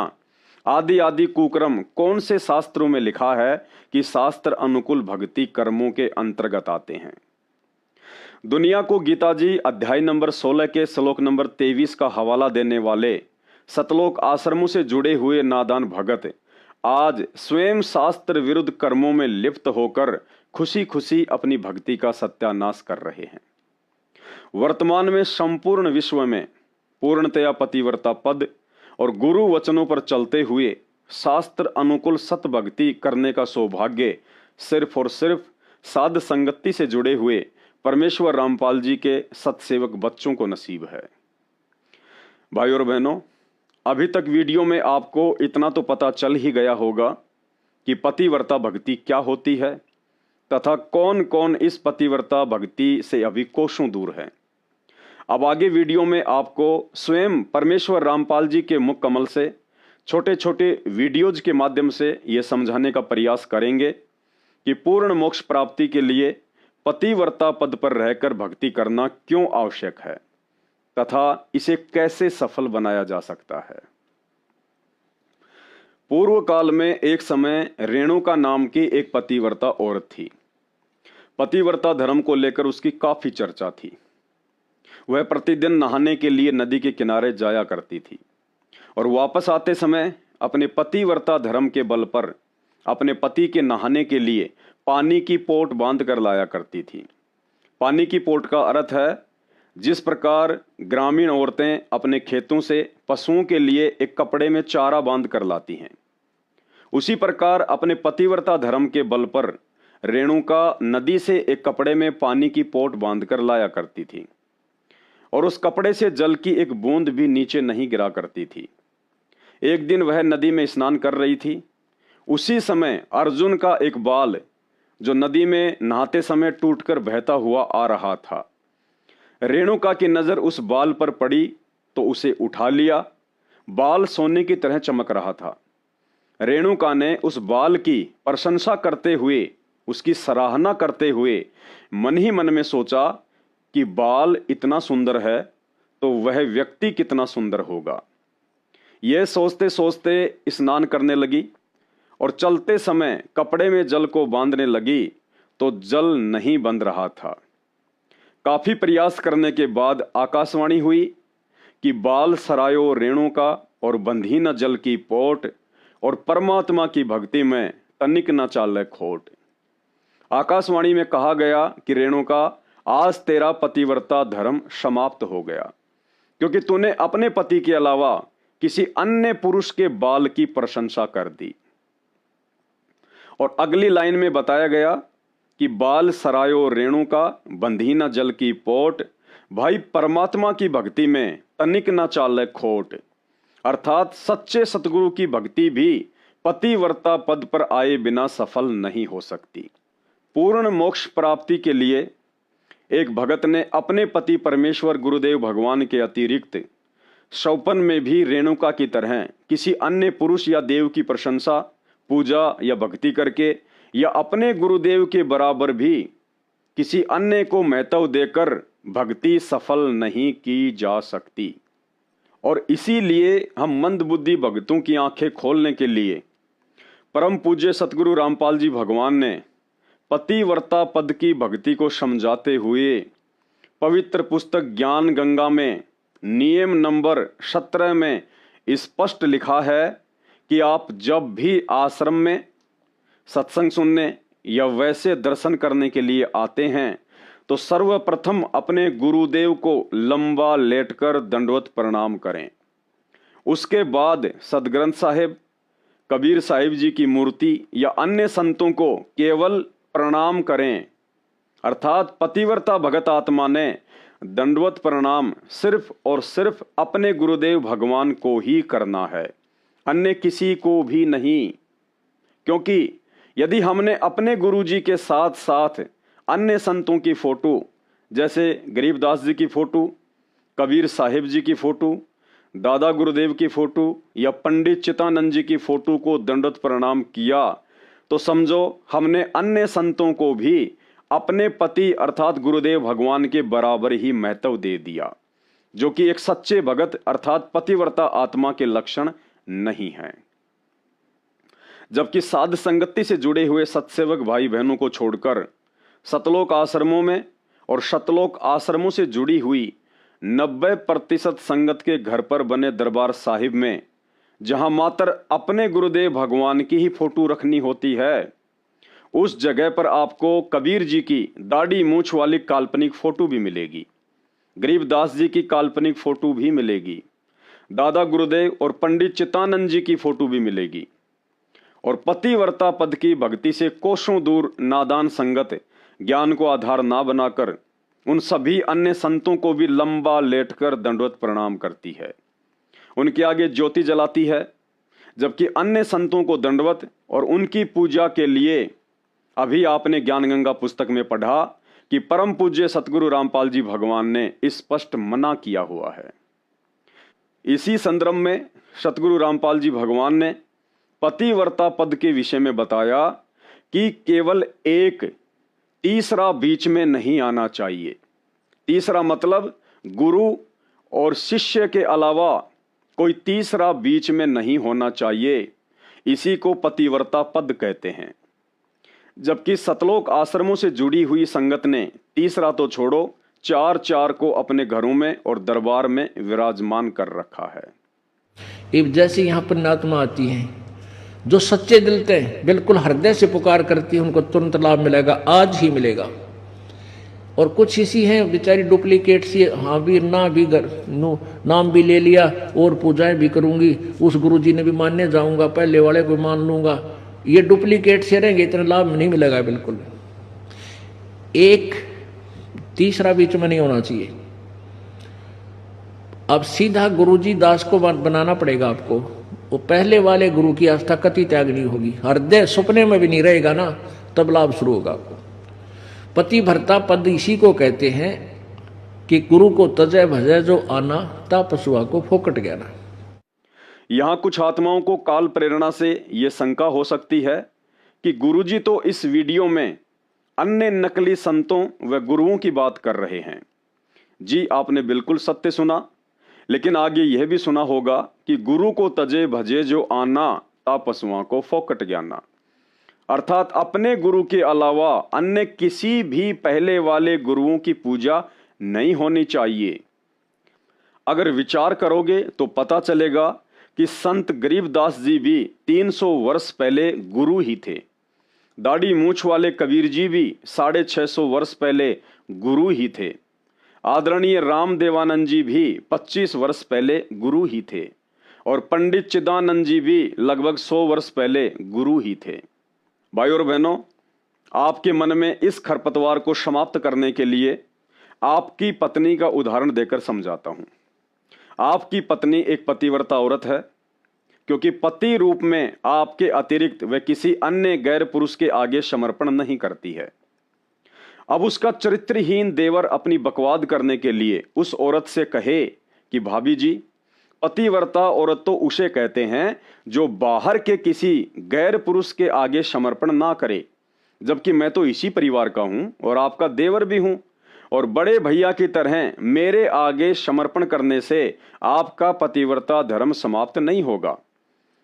Speaker 1: आदि आदि कुकर्म कौन से शास्त्रों में लिखा है कि शास्त्र अनुकूल भक्ति कर्मों के अंतर्गत आते हैं। दुनिया को गीता जी अध्याय नंबर 16 के श्लोक नंबर 23 का हवाला देने वाले सतलोक आश्रमों से जुड़े हुए नादान भगत आज स्वयं शास्त्र विरुद्ध कर्मों में लिप्त होकर खुशी खुशी अपनी भक्ति का सत्यानाश कर रहे हैं। वर्तमान में संपूर्ण विश्व में पूर्णतया पतिव्रता पद और गुरु वचनों पर चलते हुए शास्त्र अनुकूल सत भक्ति करने का सौभाग्य सिर्फ और सिर्फ साध संगति से जुड़े हुए परमेश्वर रामपाल जी के सतसेवक बच्चों को नसीब है। भाई और बहनों, अभी तक वीडियो में आपको इतना तो पता चल ही गया होगा कि पतिव्रता भक्ति क्या होती है, तथा कौन कौन इस पतिव्रता भक्ति से अभी कोसों दूर है। अब आगे वीडियो में आपको स्वयं परमेश्वर रामपाल जी के मुख कमल से छोटे छोटे वीडियोज के माध्यम से ये समझाने का प्रयास करेंगे कि पूर्ण मोक्ष प्राप्ति के लिए पतिव्रता पद पर रहकर भक्ति करना क्यों आवश्यक है तथा इसे कैसे सफल बनाया जा सकता है। पूर्व काल में एक समय रेणुका नाम की एक पतिव्रता औरत थी। पतिव्रता धर्म को लेकर उसकी काफी चर्चा थी। वह प्रतिदिन नहाने के लिए नदी के किनारे जाया करती थी और वापस आते समय अपने पतिव्रता धर्म के बल पर अपने पति के नहाने के लिए पानी की पोट बांध कर लाया करती थी। पानी की पोट का अर्थ है जिस प्रकार ग्रामीण औरतें अपने खेतों से पशुओं के लिए एक कपड़े में चारा बांध कर लाती हैं, उसी प्रकार अपने पतिव्रता धर्म के बल पर रेणुका नदी से एक कपड़े में पानी की पोट बांध कर लाया करती थी और उस कपड़े से जल की एक बूंद भी नीचे नहीं गिरा करती थी। एक दिन वह नदी में स्नान कर रही थी। उसी समय अर्जुन का एक बाल जो नदी में नहाते समय टूटकर बहता हुआ आ रहा था। रेणुका की नजर उस बाल पर पड़ी तो उसे उठा लिया। बाल सोने की तरह चमक रहा था। रेणुका ने उस बाल की प्रशंसा करते हुए, उसकी सराहना करते हुए मन ही मन में सोचा कि बाल इतना सुंदर है तो वह व्यक्ति कितना सुंदर होगा। यह सोचते सोचते स्नान करने लगी और चलते समय कपड़े में जल को बांधने लगी तो जल नहीं बंध रहा था। काफी प्रयास करने के बाद आकाशवाणी हुई कि बाल सरायो रेणुका और बंधी न जल की पोट और परमात्मा की भक्ति में तनिक न चाले खोट। आकाशवाणी में कहा गया कि रेणुका, आज तेरा पतिव्रता धर्म समाप्त हो गया क्योंकि तूने अपने पति के अलावा किसी अन्य पुरुष के बाल की प्रशंसा कर दी। और अगली लाइन में बताया गया कि बाल सरायो रेणुका बंधी न जल की पोट, भाई परमात्मा की भक्ति में तनिक न चाले खोट। अर्थात सच्चे सतगुरु की भक्ति भी पतिव्रता पद पर आए बिना सफल नहीं हो सकती। पूर्ण मोक्ष प्राप्ति के लिए एक भगत ने अपने पति परमेश्वर गुरुदेव भगवान के अतिरिक्त शौपन में भी रेणुका की तरह किसी अन्य पुरुष या देव की प्रशंसा, पूजा या भक्ति करके या अपने गुरुदेव के बराबर भी किसी अन्य को महत्व देकर भक्ति सफल नहीं की जा सकती। और इसीलिए हम मंदबुद्धि भक्तों की आंखें खोलने के लिए परम पूज्य सतगुरु रामपाल जी भगवान ने पतिव्रता पद की भक्ति को समझाते हुए पवित्र पुस्तक ज्ञान गंगा में नियम नंबर 17 में स्पष्ट लिखा है कि आप जब भी आश्रम में सत्संग सुनने या वैसे दर्शन करने के लिए आते हैं तो सर्वप्रथम अपने गुरुदेव को लंबा लेटकर दंडवत प्रणाम करें। उसके बाद सदग्रंथ साहिब, कबीर साहिब जी की मूर्ति या अन्य संतों को केवल प्रणाम करें। अर्थात पतिव्रता भगत आत्मा ने दंडवत प्रणाम सिर्फ और सिर्फ अपने गुरुदेव भगवान को ही करना है, अन्य किसी को भी नहीं। क्योंकि यदि हमने अपने गुरुजी के साथ साथ अन्य संतों की फोटो जैसे गरीबदास जी की फोटो, कबीर साहिब जी की फोटो, दादा गुरुदेव की फोटो या पंडित चितानंद जी की फोटो को दंडवत प्रणाम किया तो समझो हमने अन्य संतों को भी अपने पति अर्थात गुरुदेव भगवान के बराबर ही महत्व दे दिया, जो कि एक सच्चे भगत अर्थात पतिव्रता आत्मा के लक्षण नहीं है। जबकि साध संगति से जुड़े हुए सत्सेवक भाई बहनों को छोड़कर सतलोक आश्रमों में और शतलोक आश्रमों से जुड़ी हुई 90% संगत के घर पर बने दरबार साहिब में जहां मात्र अपने गुरुदेव भगवान की ही फोटो रखनी होती है, उस जगह पर आपको कबीर जी की दाढ़ी मूंछ वाली काल्पनिक फोटो भी मिलेगी, गरीबदास जी की काल्पनिक फोटो भी मिलेगी, दादा गुरुदेव और पंडित चितानंद जी की फोटो भी मिलेगी। और पतिव्रता पद की भक्ति से कोसों दूर नादान संगत ज्ञान को आधार ना बनाकर उन सभी अन्य संतों को भी लंबा लेटकर दंडवत प्रणाम करती है, उनके आगे ज्योति जलाती है, जबकि अन्य संतों को दंडवत और उनकी पूजा के लिए अभी आपने ज्ञान गंगा पुस्तक में पढ़ा कि परम पूज्य सतगुरु रामपाल जी भगवान ने स्पष्ट मना किया हुआ है। इसी संदर्भ में सतगुरु रामपाल जी भगवान ने पतिव्रता पद के विषय में बताया कि केवल एक तीसरा बीच में नहीं आना चाहिए। तीसरा मतलब गुरु और शिष्य के अलावा कोई तीसरा बीच में नहीं होना चाहिए। इसी को पतिव्रता पद कहते हैं। जबकि सतलोक आश्रमों से जुड़ी हुई संगत ने तीसरा तो छोड़ो, चार चार को अपने घरों में और दरबार में विराजमान कर रखा है।
Speaker 2: जैसे यहाँ पर नात्मा आती हैं, जो सच्चे दिल से बिल्कुल हृदय से पुकार करती है, उनको तुरंत लाभ मिलेगा, आज ही मिलेगा। और कुछ इसी हैं बेचारी डुप्लीकेट सी, हाँ भी ना भी नाम भी ले लिया और पूजाएं भी करूंगी, उस गुरुजी ने भी मानने जाऊंगा, पहले वाले को मान लूंगा। ये डुप्लीकेट से रहेंगे, इतना लाभ नहीं मिलेगा बिल्कुल। एक तीसरा बीच में नहीं होना चाहिए। अब सीधा गुरुजी दास को बनाना पड़ेगा आपको। वो पहले वाले गुरु की आस्था कति त्याग नहीं होगी, हृदय सपने में भी नहीं रहेगा ना, तब लाभ शुरू होगा आपको। पतिव्रता पद इसी को कहते हैं कि गुरु को तजय भजय जो आना, ता पशुआ को फोकट गया ना।
Speaker 1: यहाँ कुछ आत्माओं को काल प्रेरणा से ये शंका हो सकती है कि गुरुजी तो इस वीडियो में अन्य नकली संतों व गुरुओं की बात कर रहे हैं। जी, आपने बिल्कुल सत्य सुना, लेकिन आगे यह भी सुना होगा कि गुरु को तजे भजे जो आना, ता पशुआ को फोकट ज्ञाना। अर्थात अपने गुरु के अलावा अन्य किसी भी पहले वाले गुरुओं की पूजा नहीं होनी चाहिए। अगर विचार करोगे तो पता चलेगा कि संत गरीबदास जी भी 300 वर्ष पहले गुरु ही थे। दाढ़ी मूछ वाले कबीर जी भी 650 वर्ष पहले गुरु ही थे। आदरणीय रामदेवानंद जी भी 25 वर्ष पहले गुरु ही थे। और पंडित चिदानंद जी भी लगभग 100 वर्ष पहले गुरु ही थे। भाई और बहनों, आपके मन में इस खरपतवार को समाप्त करने के लिए आपकी पत्नी का उदाहरण देकर समझाता हूं। आपकी पत्नी एक पतिव्रता औरत है, क्योंकि पति रूप में आपके अतिरिक्त वह किसी अन्य गैर पुरुष के आगे समर्पण नहीं करती है। अब उसका चरित्रहीन देवर अपनी बकवाद करने के लिए उस औरत से कहे कि भाभी जी, पतिव्रता औरत तो उसे कहते हैं जो बाहर के किसी गैर पुरुष के आगे समर्पण ना करे, जबकि मैं तो इसी परिवार का हूं और आपका देवर भी हूं, और बड़े भैया की तरह मेरे आगे समर्पण करने से आपका पतिव्रता धर्म समाप्त नहीं होगा।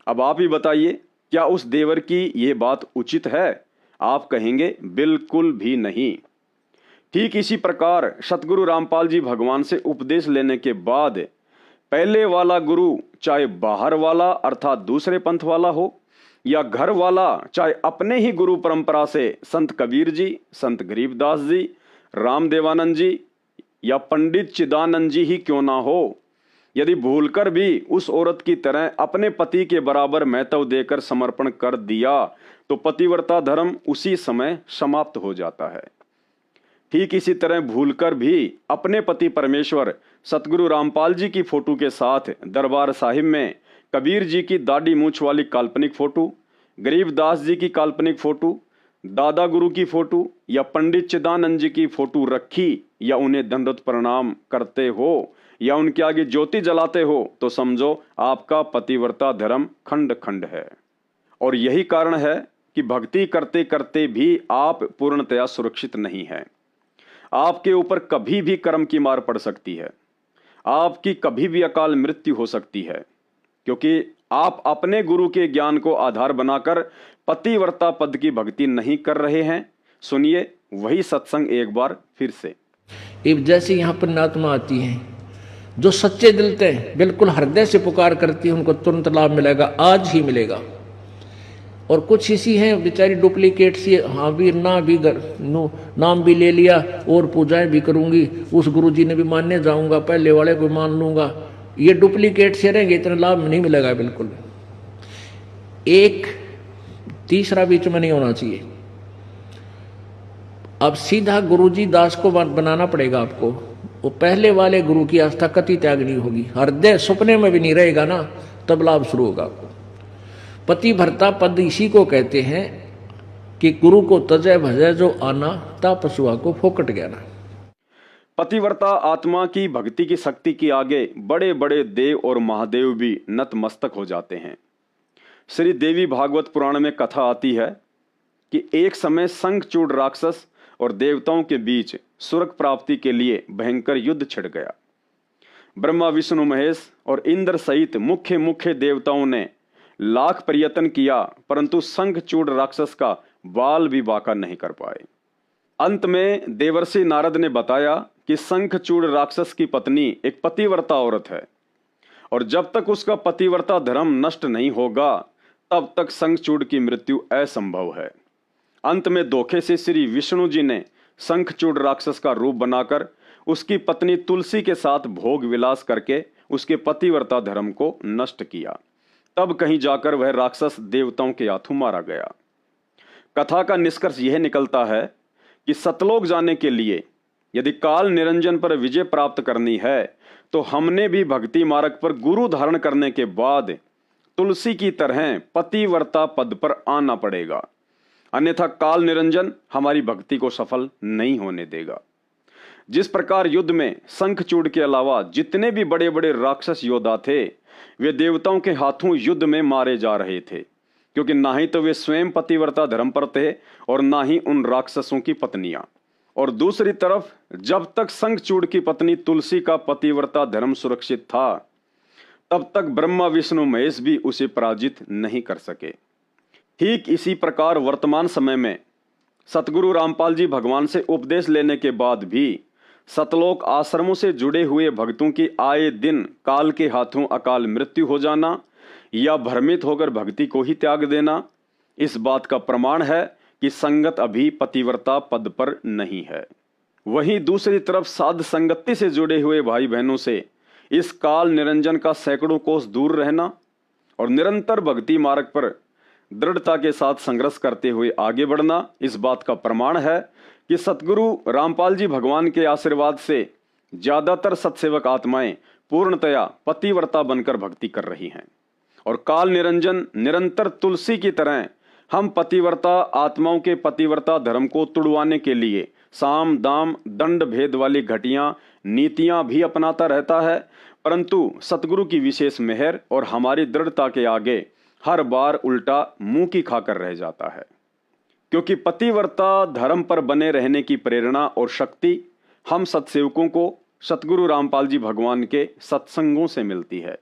Speaker 1: अब आप ही बताइए, क्या उस देवर की यह बात उचित है? आप कहेंगे बिल्कुल भी नहीं। ठीक इसी प्रकार सतगुरु रामपाल जी भगवान से उपदेश लेने के बाद पहले वाला गुरु, चाहे बाहर वाला अर्थात दूसरे पंथ वाला हो, या घर वाला, चाहे अपने ही गुरु परंपरा से संत कबीर जी, संत गरीबदास जी, रामदेवानंद जी या पंडित चिदानंद जी ही क्यों ना हो, यदि भूलकर भी उस औरत की तरह अपने पति के बराबर महत्व देकर समर्पण कर दिया तो पतिव्रता धर्म उसी समय समाप्त हो जाता है। ठीक इसी तरह भूलकर भी अपने पति परमेश्वर सतगुरु रामपाल जी की फोटो के साथ दरबार साहिब में कबीर जी की दाढ़ी मूछ वाली काल्पनिक फोटो, गरीबदास जी की काल्पनिक फोटो, दादा गुरु की फोटो या पंडित चिदानंद जी की फोटो रखी, या उन्हें दंडवत प्रणाम करते हो या उनके आगे ज्योति जलाते हो, तो समझो आपका पतिव्रता धर्म खंड खंड है। और यही कारण है कि भक्ति करते करते भी आप पूर्णतया सुरक्षित नहीं हैं। आपके ऊपर कभी भी कर्म की मार पड़ सकती है, आपकी कभी भी अकाल मृत्यु हो सकती है, क्योंकि आप अपने गुरु के ज्ञान को आधार बनाकर पतिव्रता पद की भक्ति नहीं कर रहे हैं। सुनिए वही सत्संग एक बार फिर से।
Speaker 2: जैसे यहाँ पर नात्मा आती हैं, जो सच्चे दिल से बिल्कुल हृदय से पुकार करती है, उनको तुरंत लाभ मिलेगा, आज ही मिलेगा। और कुछ इसी हैं बेचारी डुप्लीकेट सी, हाँ भी ना भी नाम भी ले लिया और पूजाएं भी करूंगी, उस गुरुजी ने भी मानने जाऊंगा, पहले वाले को मान लूंगा। ये डुप्लीकेट से रहेंगे, इतना लाभ नहीं मिलेगा बिल्कुल। एक तीसरा बीच में नहीं होना चाहिए। अब सीधा गुरुजी दास को बनाना पड़ेगा आपको। वो पहले वाले गुरु की आस्था कति त्याग नहीं होगी, हृदय सपने में भी नहीं रहेगा ना, तब लाभ शुरू होगा आपको। पतिव्रता पद इसी को कहते हैं कि गुरु को तजय भजय जो आना, ता पशुआ को फोकट गया।
Speaker 1: पतिव्रता आत्मा की भक्ति की शक्ति के आगे बड़े बड़े देव और महादेव भी नतमस्तक हो जाते हैं। श्री देवी भागवत पुराण में कथा आती है कि एक समय शंखचूड़ राक्षस और देवताओं के बीच स्वर्ग प्राप्ति के लिए भयंकर युद्ध छिड़ गया। ब्रह्मा विष्णु महेश और इंद्र सहित मुख्य मुख्य देवताओं ने लाख प्रयत्न किया, परंतु शंखचूड़ राक्षस का बाल भी बांका नहीं कर पाए। अंत में देवर्षि नारद ने बताया कि शंखचूड़ राक्षस की पत्नी एक पतिव्रता औरत है और जब तक उसका पतिव्रता धर्म नष्ट नहीं होगा तब तक शंखचूड़ की मृत्यु असंभव है। अंत में धोखे से श्री विष्णु जी ने शंखचूड़ राक्षस का रूप बनाकर उसकी पत्नी तुलसी के साथ भोग विलास करके उसके पतिव्रता धर्म को नष्ट किया। तब कहीं जाकर वह राक्षस देवताओं के हाथों मारा गया। कथा का निष्कर्ष यह निकलता है कि सतलोक जाने के लिए यदि काल निरंजन पर विजय प्राप्त करनी है तो हमने भी भक्ति मार्ग पर गुरु धारण करने के बाद तुलसी की तरह पतिव्रता पद पर आना पड़ेगा, अन्यथा काल निरंजन हमारी भक्ति को सफल नहीं होने देगा। जिस प्रकार युद्ध में शंखचूड़ के अलावा जितने भी बड़े बड़े राक्षस योद्धा थे वे देवताओं के हाथों युद्ध में मारे जा रहे थे, क्योंकि ना ही तो वे स्वयं पतिव्रता धर्म पर थे और ना ही उन राक्षसों की पत्नियां। और दूसरी तरफ जब तक शंखचूड़ की पत्नी तुलसी का पतिव्रता धर्म सुरक्षित था तब तक ब्रह्मा विष्णु महेश भी उसे पराजित नहीं कर सके। ठीक इसी प्रकार वर्तमान समय में सतगुरु रामपाल जी भगवान से उपदेश लेने के बाद भी सतलोक आश्रमों से जुड़े हुए भक्तों की आए दिन काल के हाथों अकाल मृत्यु हो जाना या भ्रमित होकर भक्ति को ही त्याग देना इस बात का प्रमाण है कि संगत अभी पतिव्रता पद पर नहीं है। वहीं दूसरी तरफ साध संगति से जुड़े हुए भाई बहनों से इस काल निरंजन का सैकड़ों कोस दूर रहना और निरंतर भक्ति मार्ग पर दृढ़ता के साथ संघर्ष करते हुए आगे बढ़ना इस बात का प्रमाण है कि सतगुरु रामपाल जी भगवान के आशीर्वाद से ज्यादातर सत्सेवक आत्माएं पूर्णतया पतिव्रता बनकर भक्ति कर रही हैं और काल निरंजन निरंतर तुलसी की तरह हम पतिव्रता आत्माओं के पतिव्रता धर्म को तुड़वाने के लिए साम दाम दंड भेद वाली घटियां नीतियां भी अपनाता रहता है, परंतु सतगुरु की विशेष मेहर और हमारी दृढ़ता के आगे हर बार उल्टा मुंह की खाकर रह जाता है। क्योंकि पतिव्रता धर्म पर बने रहने की प्रेरणा और शक्ति हम सत्सेवकों को सतगुरु रामपाल जी भगवान के सत्संगों से मिलती है।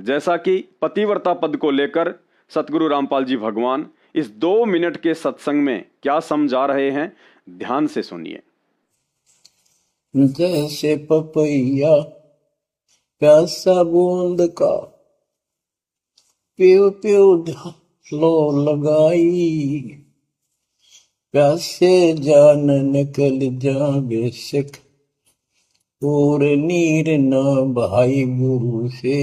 Speaker 1: जैसा कि पतिव्रता पद को लेकर सतगुरु रामपाल जी भगवान इस 2 मिनट के सत्संग में क्या समझा रहे हैं, ध्यान से सुनिए।
Speaker 9: जैसे पपैया प्यासा बूंद का प्यू प्यू लो लगाई, प्यासे जान निकल जा बेशक और नीर न बहाई, गुरु से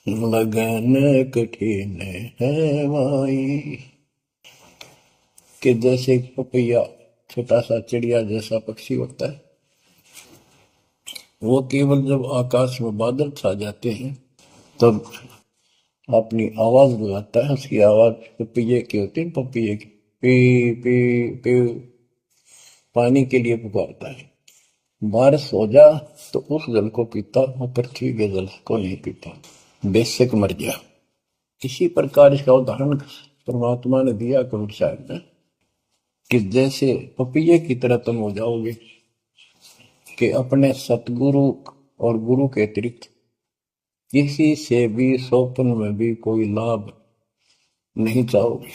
Speaker 9: लगन कठिन है माई। कि जैसे पपैया छोटा सा चिड़िया जैसा पक्षी होता है, वो केवल जब आकाश में बादल छा जाते हैं तब अपनी आवाज लगाता है। उसकी आवाज पपैये की होती है, पपैये की पी पी पी पानी के लिए पुकारता है। बारिश हो जा तो उस जल को पीता, वो पृथ्वी के जल को नहीं पीता, बेशक मर गया। इसी प्रकार इसका उदाहरण परमात्मा ने दिया कबीर साहब ने कि जैसे पपैये की तरह तुम हो जाओगे कि अपने सतगुरु और गुरु के अतिरिक्त किसी से भी स्वप्न में भी कोई लाभ नहीं चाहोगे।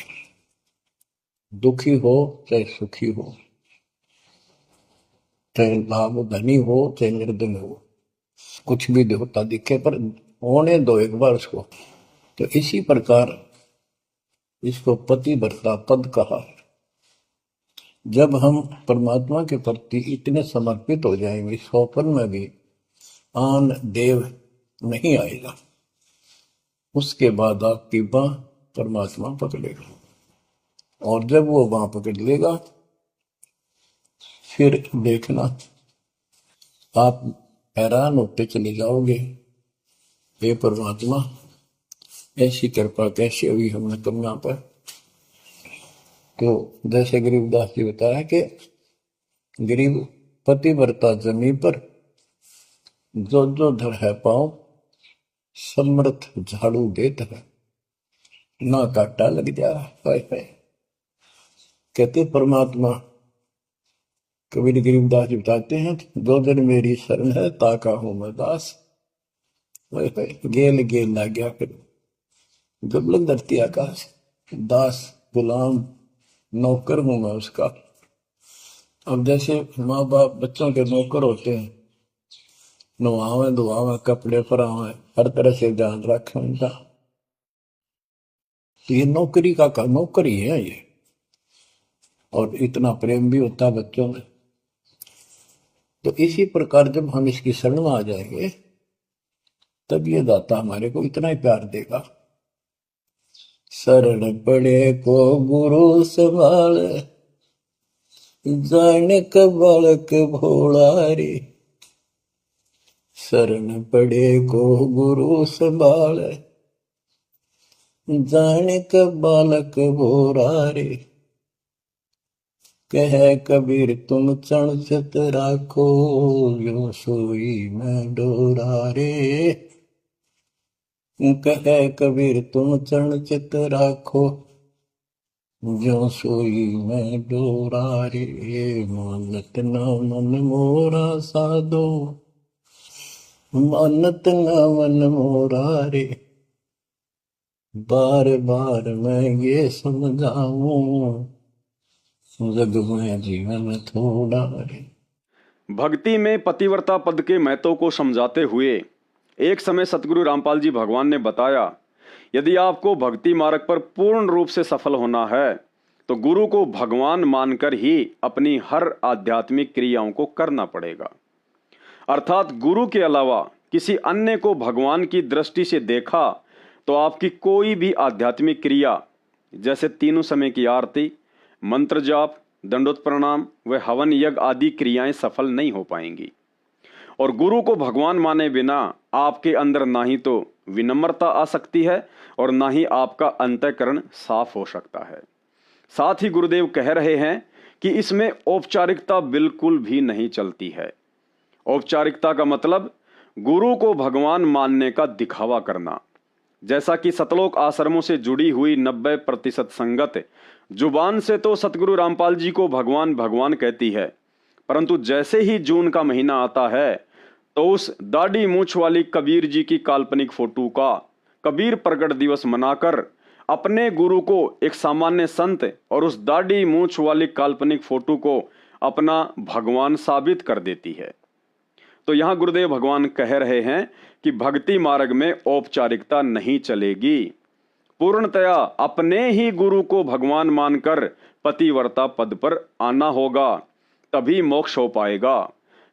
Speaker 9: दुखी हो चाहे सुखी हो, चाहे लाभ धनी हो चाहे निर्धन हो, कुछ भी होता दिखे पर होने दो एक बार उसको। तो इसी प्रकार इसको पतिव्रता पद कहा। जब हम परमात्मा के प्रति इतने समर्पित हो जाएंगे, स्वप्न में भी आन देव नहीं आएगा, उसके बाद आपकी बाह परमात्मा पकड़ेगा। और जब वो बाह पकड़ लेगा फिर देखना आप हैरान होते चले जाओगे, हे परमात्मा ऐसी कृपा कैसे हुई हमने तुम यहाँ पर तो जैसे गरीबदास जी बताया कि गरीब पतिव्रता जमी पर जो जो धर है पाँव समर्थ झाड़ू देत है ना काटा लग जा। कहते परमात्मा कबीर गरीबदास जी बताते हैं दो दिन मेरी शरण है ताका हूं मैं दास। गेल गेल ला गया फिर जब लग धरती आकाश दास गुलाम नौकर हूं मैं उसका। अब जैसे माँ बाप बच्चों के नौकर होते हैं, नवावे धुआवे कपड़े फरावे हर तरह से ध्यान रखें उनका, तो ये नौकरी का नौकरी है ये। और इतना प्रेम भी होता है बच्चों में। तो इसी प्रकार जब हम इसकी शरण में आ जाएंगे तब ये दाता हमारे को इतना ही प्यार देगा। शरण पड़े को गुरु संभाल जाने का बालक भोला रे। शरण पड़े को गुरु संभाल जाने का बालक भोला रे। कह कबीर तुम चरण चित राखो यो सोई मैं डोरा रे। कह कबीर तुम चरण चित राखो जो सोई मैं डोरा रे। मानत न मन मोरा साधो मानत न मन मोरा रे। बार बार मैं ये समझाऊं जग में जीवन थोड़ा रे।
Speaker 1: भक्ति में पतिव्रता पद के महत्व को समझाते हुए एक समय सतगुरु रामपाल जी भगवान ने बताया, यदि आपको भक्ति मार्ग पर पूर्ण रूप से सफल होना है तो गुरु को भगवान मानकर ही अपनी हर आध्यात्मिक क्रियाओं को करना पड़ेगा। अर्थात गुरु के अलावा किसी अन्य को भगवान की दृष्टि से देखा तो आपकी कोई भी आध्यात्मिक क्रिया जैसे तीनों समय की आरती, मंत्र जाप, दंडोत प्रणाम व हवन यज्ञ आदि क्रियाएं सफल नहीं हो पाएंगी। और गुरु को भगवान माने बिना आपके अंदर ना ही तो विनम्रता आ सकती है और ना ही आपका अंतःकरण साफ हो सकता है। साथ ही गुरुदेव कह रहे हैं कि इसमें औपचारिकता बिल्कुल भी नहीं चलती है। औपचारिकता का मतलब गुरु को भगवान मानने का दिखावा करना। जैसा कि सतलोक आश्रमों से जुड़ी हुई 90% संगत जुबान से तो सतगुरु रामपाल जी को भगवान भगवान कहती है, परंतु जैसे ही जून का महीना आता है तो उस दाढ़ी मूछ वाली कबीर जी की काल्पनिक फोटो का कबीर प्रकट दिवस मनाकर अपने गुरु को एक सामान्य संत और उस दाढ़ी मूछ वाली काल्पनिक फोटो को अपना भगवान साबित कर देती है। तो यहाँ गुरुदेव भगवान कह रहे हैं कि भक्ति मार्ग में औपचारिकता नहीं चलेगी। पूर्णतया अपने ही गुरु को भगवान मानकर पतिव्रता पद पर आना होगा, तभी मोक्ष हो पाएगा।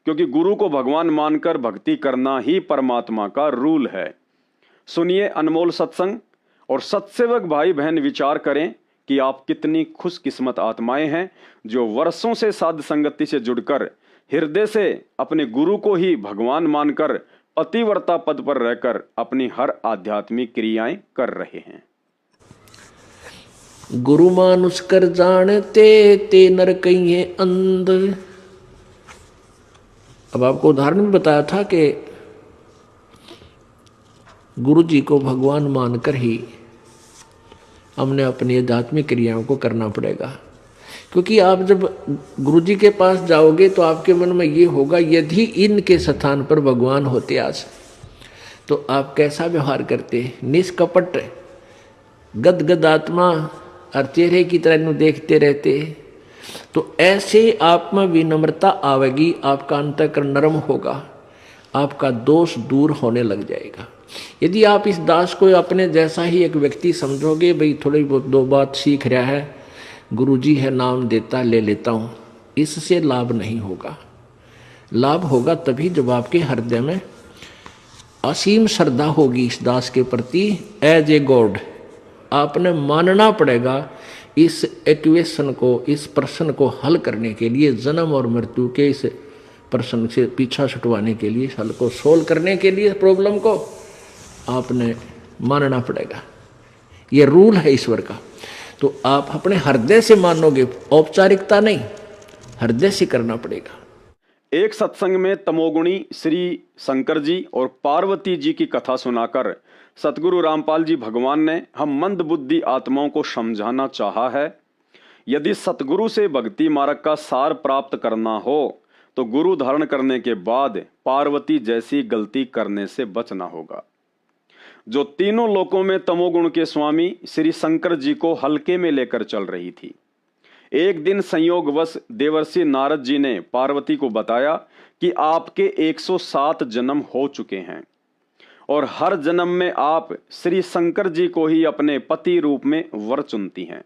Speaker 1: क्योंकि गुरु को भगवान मानकर भक्ति करना ही परमात्मा का रूल है। सुनिए अनमोल सत्संग और सत्सेवक भाई बहन विचार करें कि आप कितनी खुशकिस्मत आत्माएं हैं जो वर्षों से साध संगति से जुड़कर हृदय से अपने गुरु को ही भगवान मानकर पतिव्रता पद पर रहकर अपनी हर आध्यात्मिक क्रियाएं कर रहे हैं।
Speaker 10: गुरु मानुष कर जानते ते नर कहिए अंध। अब आपको उदाहरण भी बताया था कि गुरु जी को भगवान मानकर ही हमने अपनी आध्यात्मिक क्रियाओं को करना पड़ेगा। क्योंकि आप जब गुरु जी के पास जाओगे तो आपके मन में ये होगा, यदि इनके स्थान पर भगवान होते आज तो आप कैसा व्यवहार करते। निष्कपट गदगद आत्मा और चेहरे की तरह इन्हें देखते रहते। तो ऐसे आप में विनम्रता आवेगी, आपका अंतःकरण नरम होगा, आपका दोष दूर होने लग जाएगा। यदि आप इस दास को अपने जैसा ही एक व्यक्ति समझोगे, भाई थोड़ी बहुत दो बात सीख रहा है, गुरुजी है नाम देता ले लेता हूँ, इससे लाभ नहीं होगा। लाभ होगा तभी जब आपके हृदय में असीम श्रद्धा होगी इस दास के प्रति। एज ए गॉड आपने मानना पड़ेगा इस इक्वेशन को, इस प्रश्न को हल करने के लिए, जन्म और मृत्यु के इस प्रश्न से पीछा छुटवाने के लिए, हल को सोल्व करने के लिए प्रॉब्लम को आपने मानना पड़ेगा। ये रूल है ईश्वर का। तो आप अपने हृदय से मानोगे, औपचारिकता नहीं, हृदय से करना पड़ेगा।
Speaker 1: एक सत्संग में तमोगुणी श्री शंकर जी और पार्वती जी की कथा सुनाकर सतगुरु रामपाल जी भगवान ने हम मंद बुद्धि आत्माओं को समझाना चाहा है, यदि सतगुरु से भक्ति मार्ग का सार प्राप्त करना हो तो गुरु धारण करने के बाद पार्वती जैसी गलती करने से बचना होगा। जो तीनों लोकों में तमोगुण के स्वामी श्री शंकर जी को हल्के में लेकर चल रही थी। एक दिन संयोगवश देवर्षि नारद जी ने पार्वती को बताया कि आपके 107 जन्म हो चुके हैं और हर जन्म में आप श्री शंकर जी को ही अपने पति रूप में वर चुनती हैं,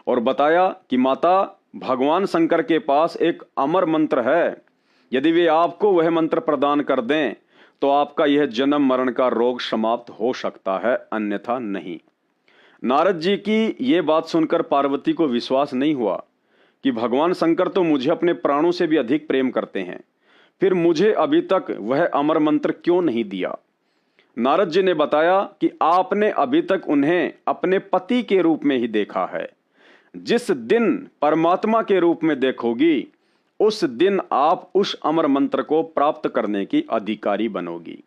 Speaker 1: और बताया कि माता भगवान शंकर के पास एक अमर मंत्र है, यदि वे आपको वह मंत्र प्रदान कर दें तो आपका यह जन्म मरण का रोग समाप्त हो सकता है, अन्यथा नहीं। नारद जी की ये बात सुनकर पार्वती को विश्वास नहीं हुआ कि भगवान शंकर तो मुझे अपने प्राणों से भी अधिक प्रेम करते हैं, फिर मुझे अभी तक वह अमर मंत्र क्यों नहीं दिया। नारद जी ने बताया कि आपने अभी तक उन्हें अपने पति के रूप में ही देखा है, जिस दिन परमात्मा के रूप में देखोगी उस दिन आप उस अमर मंत्र को प्राप्त करने की अधिकारी बनोगी।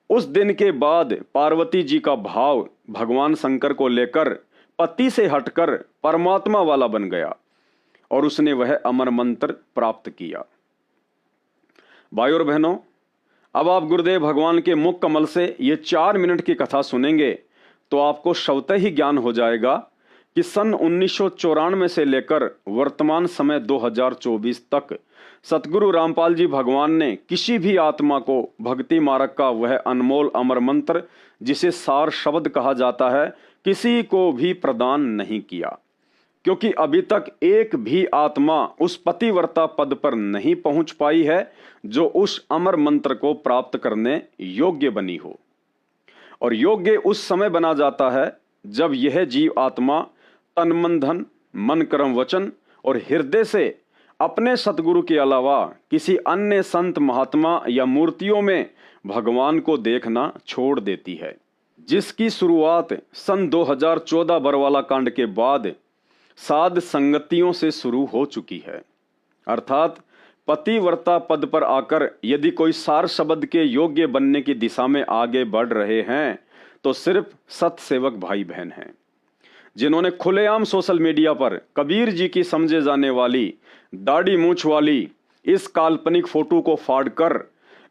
Speaker 1: उस दिन के बाद पार्वती जी का भाव भगवान शंकर को लेकर पति से हटकर परमात्मा वाला बन गया और उसने वह अमर मंत्र प्राप्त किया। भाइयों और बहनों, अब आप गुरुदेव भगवान के मुख कमल से ये 4 मिनट की कथा सुनेंगे तो आपको स्वतः ही ज्ञान हो जाएगा कि सन 1994 से लेकर वर्तमान समय 2024 तक सतगुरु रामपाल जी भगवान ने किसी भी आत्मा को भक्ति मार्ग का वह अनमोल अमर मंत्र, जिसे सार शब्द कहा जाता है, किसी को भी प्रदान नहीं किया, क्योंकि अभी तक एक भी आत्मा उस पतिव्रता पद पर नहीं पहुंच पाई है जो उस अमर मंत्र को प्राप्त करने योग्य बनी हो। और योग्य उस समय बना जाता है जब यह जीव आत्मा तन मन धन, मन कर्म वचन और हृदय से अपने सतगुरु के अलावा किसी अन्य संत महात्मा या मूर्तियों में भगवान को देखना छोड़ देती है, जिसकी शुरुआत सन 2014 बरवाला कांड के बाद साध संगतियों से शुरू हो चुकी है। अर्थात पतिव्रता पद पर आकर यदि कोई सार शब्द के योग्य बनने की दिशा में आगे बढ़ रहे हैं तो सिर्फ सत्सेवक भाई बहन हैं, जिन्होंने खुलेआम सोशल मीडिया पर कबीर जी की समझे जाने वाली दाढ़ी मूंछ वाली इस काल्पनिक फोटो को फाड़कर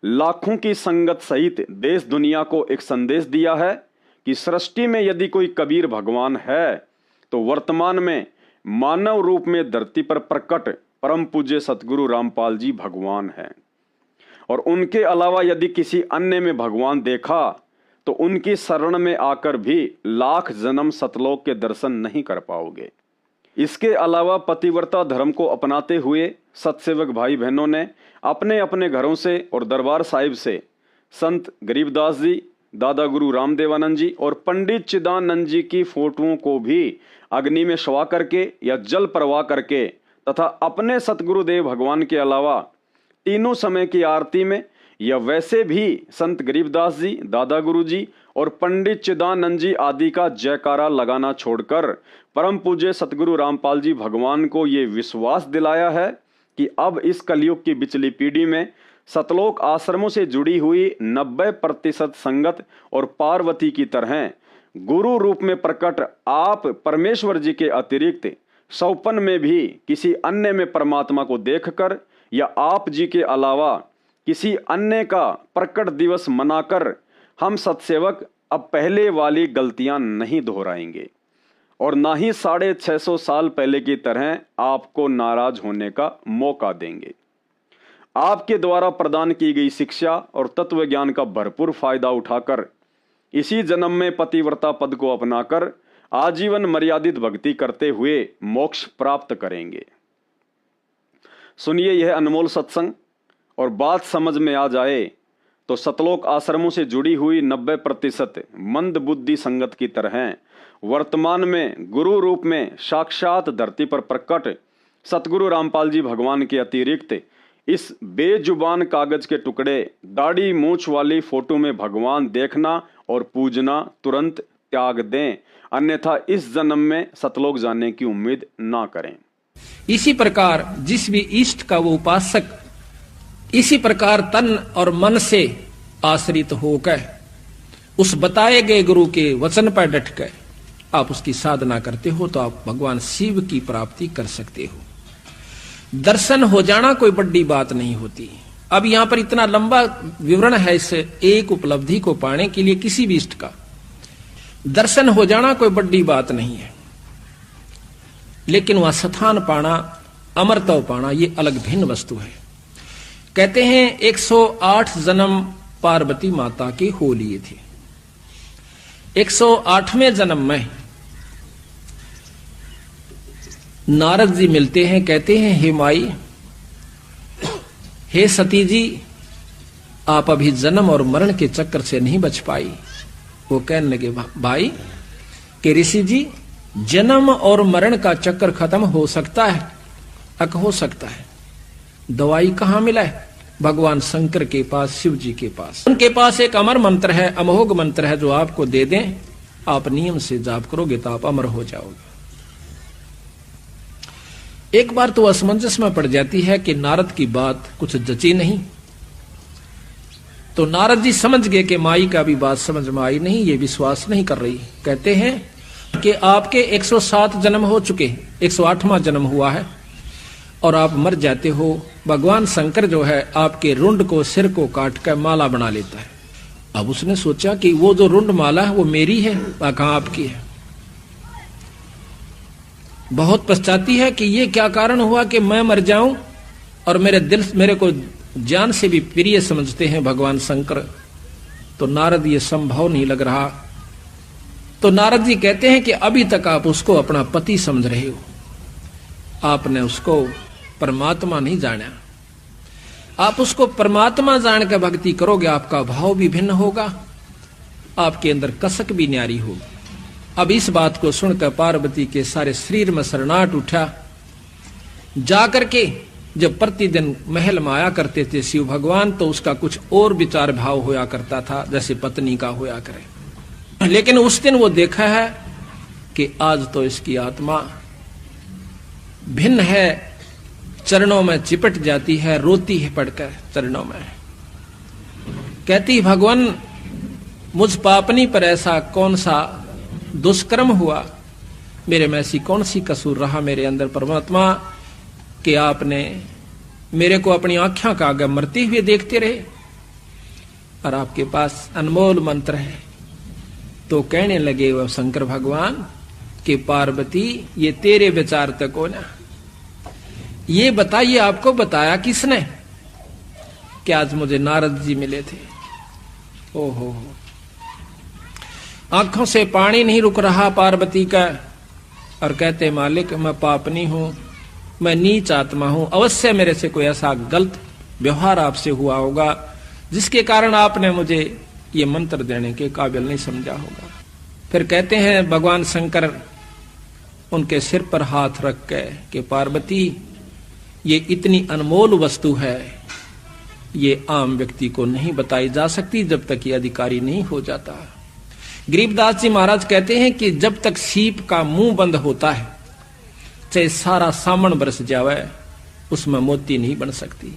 Speaker 1: लाखों की संगत सहित देश दुनिया को एक संदेश दिया है कि सृष्टि में यदि कोई कबीर भगवान है तो वर्तमान में मानव रूप में धरती पर प्रकट परम पूज्य सतगुरु रामपाल जी भगवान हैं, और उनके अलावा यदि किसी अन्य में भगवान देखा तो उनकी शरण में आकर भी लाख जन्म सतलोक के दर्शन नहीं कर पाओगे। इसके अलावा पतिव्रता धर्म को अपनाते हुए सत्सेवक भाई बहनों ने अपने अपने घरों से और दरबार साहिब से संत गरीबदास जी, दादा गुरु रामदेवानंद जी और पंडित चिदानंद जी की फोटोओं को भी अग्नि में शवा करके या जल प्रवाह करके तथा अपने सतगुरुदेव भगवान के अलावा तीनों समय की आरती में या वैसे भी संत गरीबदास जी, दादा गुरु जी और पंडित चिदानंद जी आदि का जयकारा लगाना छोड़कर परम पूज्य सतगुरु रामपाल जी भगवान को ये विश्वास दिलाया है कि अब इस कलयुग की बिचली पीढ़ी में सतलोक आश्रमों से जुड़ी हुई 90% संगत और पार्वती की तरह गुरु रूप में प्रकट आप परमेश्वर जी के अतिरिक्त सौपन में भी किसी अन्य में परमात्मा को देखकर या आप जी के अलावा किसी अन्य का प्रकट दिवस मनाकर हम सत्सेवक अब पहले वाली गलतियां नहीं दोहराएंगे और ना ही 650 साल पहले की तरह आपको नाराज होने का मौका देंगे। आपके द्वारा प्रदान की गई शिक्षा और तत्व ज्ञान का भरपूर फायदा उठाकर इसी जन्म में पतिव्रता पद को अपनाकर आजीवन मर्यादित भक्ति करते हुए मोक्ष प्राप्त करेंगे। सुनिए यह अनमोल सत्संग और बात समझ में आ जाए तो सतलोक आश्रमों से जुड़ी हुई 90% मंद बुद्धि संगत की तरह वर्तमान में गुरु रूप में साक्षात धरती पर प्रकट सतगुरु रामपाल जी भगवान के अतिरिक्त इस बेजुबान कागज के टुकड़े दाढ़ी मूंछ वाली फोटो में भगवान देखना और पूजना तुरंत त्याग दें, अन्यथा इस जन्म में सतलोक जाने की उम्मीद ना करें।
Speaker 10: इसी प्रकार जिस भी इष्ट का वो उपासक इसी प्रकार तन और मन से आश्रित होकर उस बताए गए गुरु के वचन पर डटकर आप उसकी साधना करते हो तो आप भगवान शिव की प्राप्ति कर सकते हो। दर्शन हो जाना कोई बड़ी बात नहीं होती। अब यहां पर इतना लंबा विवरण है इस एक उपलब्धि को पाने के लिए किसी भी इष्ट का। दर्शन हो जाना कोई बड़ी बात नहीं है, लेकिन वह स्थान पाना, अमरत्व पाना, ये अलग भिन्न वस्तु है। कहते हैं 108 जन्म पार्वती माता के हो लिए थे। 108वें जन्म में नारद जी मिलते हैं, कहते हैं हे माई, हे सती जी, आप अभी जन्म और मरण के चक्कर से नहीं बच पाई। वो कहने लगे भाई कि ऋषि जी, जन्म और मरण का चक्कर खत्म हो सकता है? अक हो सकता है। दवाई कहां मिला है? भगवान शंकर के पास, शिव जी के पास। उनके पास एक अमर मंत्र है, अमोघ मंत्र है, जो आपको दे दें, आप नियम से जाप करोगे तो आप अमर हो जाओगे। एक बार तो असमंजस में पड़ जाती है कि नारद की बात कुछ जची नहीं, तो नारद जी समझ गए कि माई का भी बात समझ में आई नहीं, ये विश्वास नहीं कर रही। कहते हैं कि आपके 107 जन्म हो चुके, 108वां जन्म हुआ है और आप मर जाते हो। भगवान शंकर जो है आपके रुंड को, सिर को काट कर माला बना लेता है। अब उसने सोचा कि वो जो रुंड माला है वो मेरी है, कहां आपकी है? बहुत पछताती है कि ये क्या कारण हुआ कि मैं मर जाऊं और मेरे को जान से भी प्रिय समझते हैं भगवान शंकर। तो नारद ये संभव नहीं लग रहा। तो नारद जी कहते हैं कि अभी तक आप उसको अपना पति समझ रहे हो, आपने उसको परमात्मा नहीं जाना। आप उसको परमात्मा जान के भक्ति करोगे, आपका भाव भी भिन्न होगा, आपके अंदर कसक भी न्यारी होगी। अब इस बात को सुनकर पार्वती के सारे शरीर में शरणाहट उठा। जाकर के जब प्रतिदिन महल में आया करते थे शिव भगवान, तो उसका कुछ और विचार भाव होया करता था, जैसे पत्नी का होया करे। लेकिन उस दिन वो देखा है कि आज तो इसकी आत्मा भिन्न है, चरणों में चिपट जाती है, रोती है पड़कर चरणों में, कहती भगवान मुझ पापनी पर ऐसा कौन सा दुष्कर्म हुआ, मेरे में ऐसी कौन सी कसूर रहा मेरे अंदर परमात्मा कि आपने मेरे को अपनी आंखों का आगे मरते हुए देखते रहे और आपके पास अनमोल मंत्र है। तो कहने लगे वह शंकर भगवान कि पार्वती ये तेरे विचार तक हो ना, ये बताइए आपको बताया किसने कि आज मुझे नारद जी मिले थे। ओहो, आंखों से पानी नहीं रुक रहा पार्वती का और कहते मालिक मैं पापनी हूं, मैं नीच आत्मा हूं, अवश्य मेरे से कोई ऐसा गलत व्यवहार आपसे हुआ होगा जिसके कारण आपने मुझे ये मंत्र देने के काबिल नहीं समझा होगा। फिर कहते हैं भगवान शंकर उनके सिर पर हाथ रख के कि पार्वती ये इतनी अनमोल वस्तु है, ये आम व्यक्ति को नहीं बताई जा सकती जब तक ये अधिकारी नहीं हो जाता। गरीबदास जी महाराज कहते हैं कि जब तक सीप का मुंह बंद होता है, चाहे सारा सामन बरस जावे, उसमें मोती नहीं बन सकती।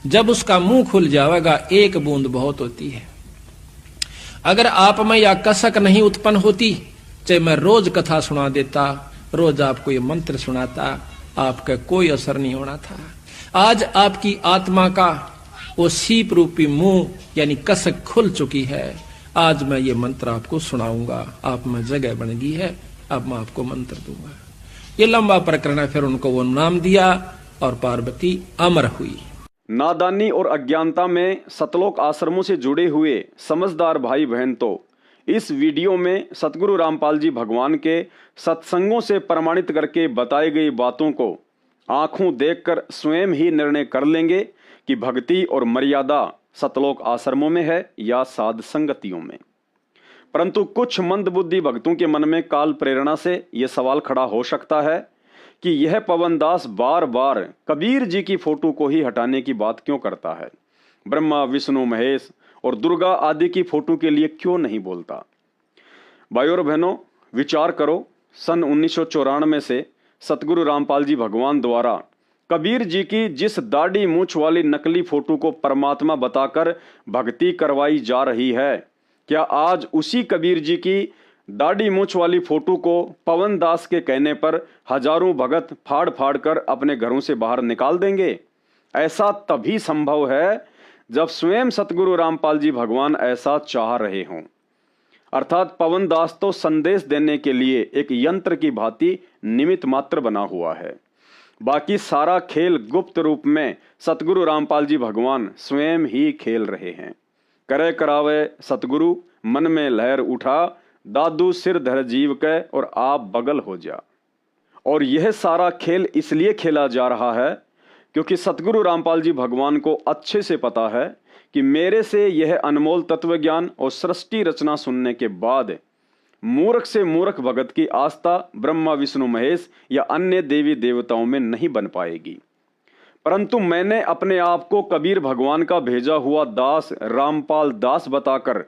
Speaker 10: जब उसका मुंह खुल जाएगा एक बूंद बहुत होती है। अगर आप में या कसक नहीं उत्पन्न होती, चाहे मैं रोज कथा सुना देता, रोज आपको ये मंत्र सुनाता, आपका कोई असर नहीं होना था। आज आपकी आत्मा का वो सीप रूपी मुंह यानी कसक खुल चुकी है। आज मैं ये मंत्र आपको सुनाऊंगा, आप में जगह बन गई है, अब मैं आपको मंत्र दूंगा। ये लंबा प्रकरण है। फिर उनको वो नाम दिया और पार्वती अमर हुई।
Speaker 1: नादानी और अज्ञानता में सतलोक आश्रमों से जुड़े हुए समझदार भाई बहन तो इस वीडियो में सतगुरु रामपाल जी भगवान के सत्संगों से प्रमाणित करके बताई गई बातों को आंखों देखकर स्वयं ही निर्णय कर लेंगे कि भक्ति और मर्यादा सतलोक आश्रमों में है या साध संगतियों में। परंतु कुछ मंदबुद्धि भक्तों के मन में काल प्रेरणा से यह सवाल खड़ा हो सकता है कि यह पवनदास बार बार कबीर जी की फोटो को ही हटाने की बात क्यों करता है, ब्रह्मा विष्णु महेश और दुर्गा आदि की फोटो के लिए क्यों नहीं बोलता। भाइयों और बहनों, विचार करो, सन 1994 से सतगुरु रामपाल जी भगवान द्वारा कबीर जी की जिस दाढ़ी मूछ वाली नकली फोटो को परमात्मा बताकर भक्ति करवाई जा रही है, क्या आज उसी कबीर जी की दाढ़ी मूछ वाली फोटो को पवन दास के कहने पर हजारों भगत फाड़ फाड़ कर अपने घरों से बाहर निकाल देंगे? ऐसा तभी संभव है जब स्वयं सतगुरु रामपाल जी भगवान ऐसा चाह रहे हों। अर्थात पवन दास तो संदेश देने के लिए एक यंत्र की भांति निमित्त मात्र बना हुआ है, बाकी सारा खेल गुप्त रूप में सतगुरु रामपाल जी भगवान स्वयं ही खेल रहे हैं। करे करावे सतगुरु, मन में लहर उठा, दादू सिर धर जीव के और आप बगल हो जा। और यह सारा खेल इसलिए खेला जा रहा है क्योंकि सतगुरु रामपाल जी भगवान को अच्छे से पता है कि मेरे से यह अनमोल तत्व ज्ञान और सृष्टि रचना सुनने के बाद मूर्ख से मूर्ख भगत की आस्था ब्रह्मा विष्णु महेश या अन्य देवी देवताओं में नहीं बन पाएगी। परंतु मैंने अपने आप को कबीर भगवान का भेजा हुआ दास रामपाल दास बताकर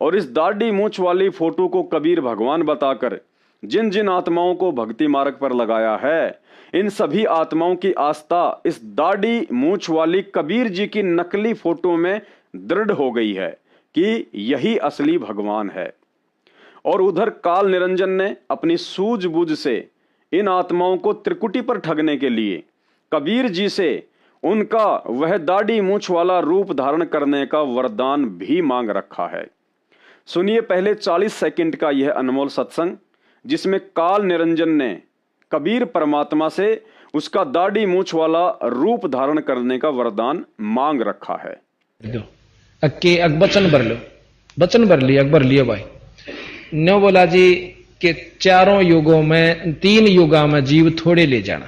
Speaker 1: और इस दाढ़ी मूछ वाली फोटो को कबीर भगवान बताकर जिन जिन आत्माओं को भक्ति मार्ग पर लगाया है, इन सभी आत्माओं की आस्था इस दाढ़ी मूछ वाली कबीर जी की नकली फोटो में दृढ़ हो गई है कि यही असली भगवान है। और उधर काल निरंजन ने अपनी सूझबूझ से इन आत्माओं को त्रिकुटी पर ठगने के लिए कबीर जी से उनका वह दाढ़ी मूछ वाला रूप धारण करने का वरदान भी मांग रखा है। सुनिए पहले 40 सेकंड का यह अनमोल सत्संग, जिसमें काल निरंजन ने कबीर परमात्मा से उसका दाढ़ी मूछ वाला रूप धारण करने का वरदान मांग रखा है।
Speaker 10: वचन भर लो, वचन भर लिया, अकबर लिया भाई। न्यो बोला जी कि चारों युगों में 3 युगा में जीव थोड़े ले जाना,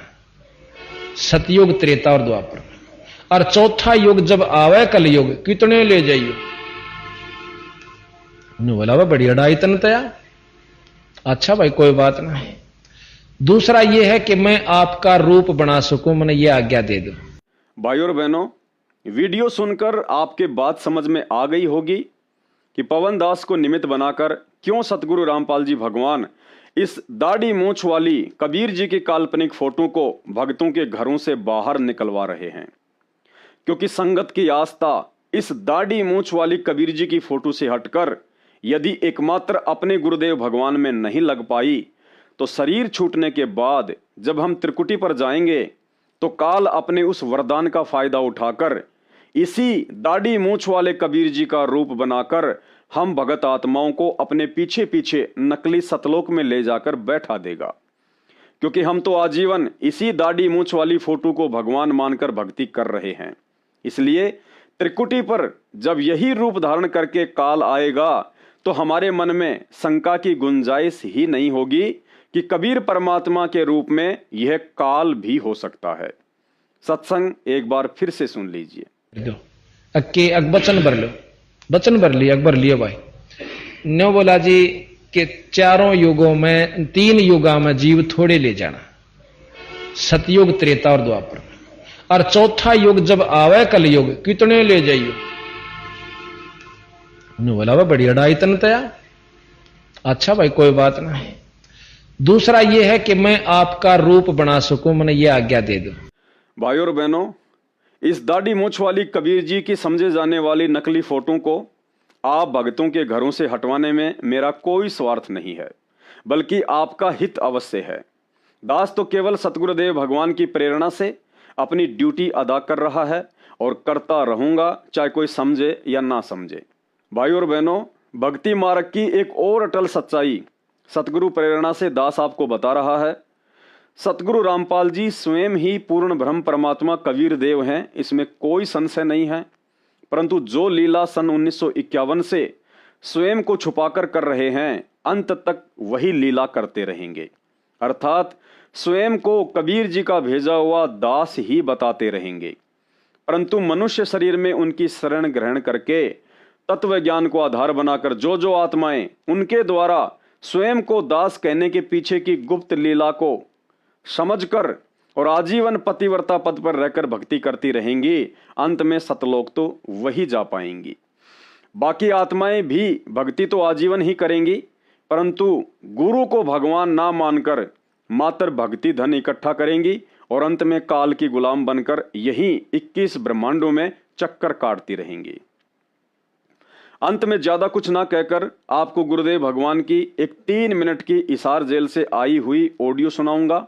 Speaker 10: सतयुग, त्रेता और द्वापर, और चौथा युग जब आवे कलयुग कितने ले जाइयो। न्यो बोला वह बड़ी अड़ाई तन तया। अच्छा भाई कोई बात नहीं। दूसरा यह है कि मैं आपका रूप बना सकूं, मैंने ये आज्ञा दे दो।
Speaker 1: भाइयों और बहनों, वीडियो सुनकर आपके बात समझ में आ गई होगी कि पवन दास को निमित्त बनाकर क्यों सतगुरु रामपाल जी भगवान इस दाढ़ी मूछ वाली कबीर जी की काल्पनिक फोटो को भक्तों के घरों से बाहर निकलवा रहे हैं। क्योंकि संगत की आस्था इस दाढ़ी मूछ वाली कबीर जी की फोटो से हटकर यदि एकमात्र अपने गुरुदेव भगवान में नहीं लग पाई, तो शरीर छूटने के बाद जब हम त्रिकुटी पर जाएंगे तो काल अपने उस वरदान का फायदा उठाकर इसी दाढ़ी मूछ वाले कबीर जी का रूप बनाकर हम भगत आत्माओं को अपने पीछे पीछे नकली सतलोक में ले जाकर बैठा देगा। क्योंकि हम तो आजीवन इसी दाढ़ी मूछ वाली फोटो को भगवान मानकर भक्ति कर रहे हैं। इसलिए त्रिकुटी पर जब यही रूप धारण करके काल आएगा तो हमारे मन में शंका की गुंजाइश ही नहीं होगी कि कबीर परमात्मा के रूप में यह काल भी हो सकता है। सत्संग एक बार फिर से सुन लीजिए।
Speaker 10: वचन भर लो, वचन भर लिया, अकबर लिया भाई। न्यो बोला जी कि चारों युगों में 3 युगा में जीव थोड़े ले जाना, सतयुग, त्रेता और द्वापर, और चौथा युग जब आवे कलयुग कितने ले जाइयो। न्यो बोला वह बड़ी अड़ाई तन तया। अच्छा भाई कोई बात नहीं। दूसरा यह है कि मैं आपका रूप बना सकूं, मैंने ये आज्ञा दे दो।
Speaker 1: भाइयों और बहनों, इस दाढ़ी मूछ वाली कबीर जी की समझे जाने वाली नकली फोटो को आप भक्तों के घरों से हटवाने में मेरा कोई स्वार्थ नहीं है, बल्कि आपका हित अवश्य है। दास तो केवल सतगुरुदेव भगवान की प्रेरणा से अपनी ड्यूटी अदा कर रहा है और करता रहूंगा, चाहे कोई समझे या ना समझे। भाइयों और बहनों, भक्ति मार्ग की एक और अटल सच्चाई सतगुरु प्रेरणा से दास आपको बता रहा है। सतगुरु रामपाल जी स्वयं ही पूर्ण ब्रह्म परमात्मा कबीर देव हैं, इसमें कोई संशय नहीं है। परंतु जो लीला सन 1951 से स्वयं को छुपाकर कर रहे हैं, अंत तक वही लीला करते रहेंगे। अर्थात स्वयं को कबीर जी का भेजा हुआ दास ही बताते रहेंगे। परंतु मनुष्य शरीर में उनकी शरण ग्रहण करके तत्व ज्ञान को आधार बनाकर जो जो आत्माएं उनके द्वारा स्वयं को दास कहने के पीछे की गुप्त लीला को समझकर और आजीवन पतिव्रता पद पर रहकर भक्ति करती रहेंगी, अंत में सतलोक तो वही जा पाएंगी। बाकी आत्माएं भी भक्ति तो आजीवन ही करेंगी, परंतु गुरु को भगवान ना मानकर मात्र भक्ति धन इकट्ठा करेंगी और अंत में काल की गुलाम बनकर यहीं 21 ब्रह्मांडों में चक्कर काटती रहेंगी। अंत में ज्यादा कुछ ना कहकर आपको गुरुदेव भगवान की एक 3 मिनट की इसार जेल से आई हुई ऑडियो सुनाऊंगा।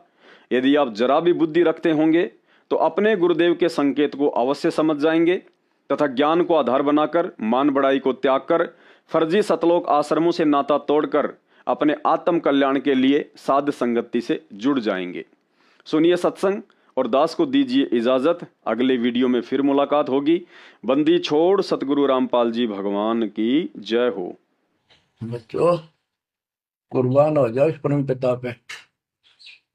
Speaker 1: यदि आप जरा भी बुद्धि रखते होंगे तो अपने गुरुदेव के संकेत को अवश्य समझ जाएंगे तथा ज्ञान को आधार बनाकर मान बढ़ाई को त्याग कर फर्जी सतलोक आश्रमों से नाता तोड़कर अपने आत्म कल्याण के लिए साध संगति से जुड़ जाएंगे। सुनिए सत्संग और दास को दीजिए इजाजत। अगले वीडियो में फिर मुलाकात होगी। बंदी छोड़ सतगुरु रामपाल जी भगवान की जय हो।
Speaker 9: बच्चों कुर्बान हो जाओ इस परम पिता पे।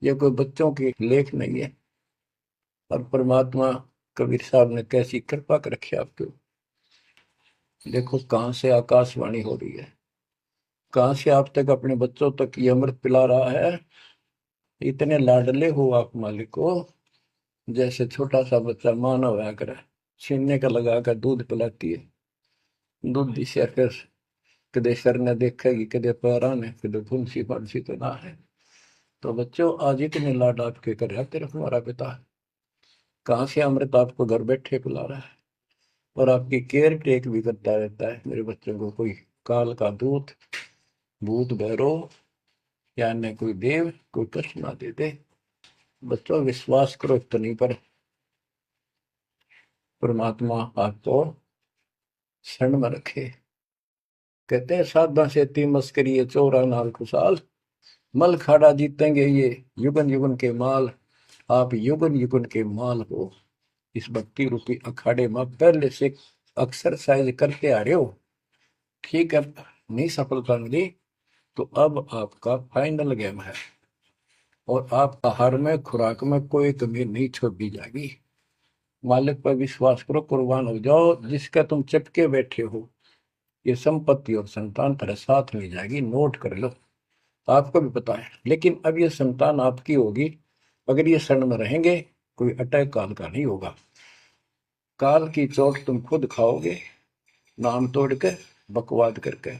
Speaker 9: ये कोई बच्चों की लेख नहीं है और परमात्मा कबीर साहब ने कैसी कृपा कर रखी आपके। देखो कहां से आकाशवाणी हो रही है, कहां से आप तक अपने बच्चों तक ये अमृत पिला रहा है। इतने लाडले हो आप मालिक को, जैसे छोटा सा बच्चा माँ ना होया करे, छीनने का लगा कर दूध पिलाती है। दूध दिशा फिर कदे सर ने देखेगी, कदे पैरा ने, कदे फुंसी फंसी तो ना है। तो बच्चों आज इतने लाड आपके कर रहा तेरा हमारा पिता, कहाँ से अमृत आपको घर बैठे पिला रहा है और आपकी केयर टेक भी करता रहता है। मेरे बच्चों को कोई काल का दूत भूत भैरव या अन्य कोई देव कोई कष्ट ना दे दे। बच्चों विश्वास करो इतनी पर परमात्मा आपको शरण में रखे। कहते हैं साधा से ती मस्करी चोरा नाल खुशाल, मल खाड़ा जीतेंगे ये युगन युगन के माल। आप युगन युगन के माल हो। इस भक्ति रूपी अखाड़े में पहले से एक्सरसाइज करते आ रहे हो, ठीक है। नहीं सफलता मिली तो अब आपका फाइनल गेम है और आप आहार में खुराक में कोई कमी नहीं छोड़ी जाएगी। मालिक पर विश्वास करो, कुर्बान हो जाओ। जिसका तुम चिपके बैठे हो ये संपत्ति और संतान तेरे साथ मिल जाएगी, नोट कर लो। आपको भी पता है, लेकिन अब ये संतान आपकी होगी अगर ये शरण में रहेंगे। कोई अटैक काल का नहीं होगा। काल की चोट तुम खुद खाओगे, नाम तोड़ के बकवाद करके।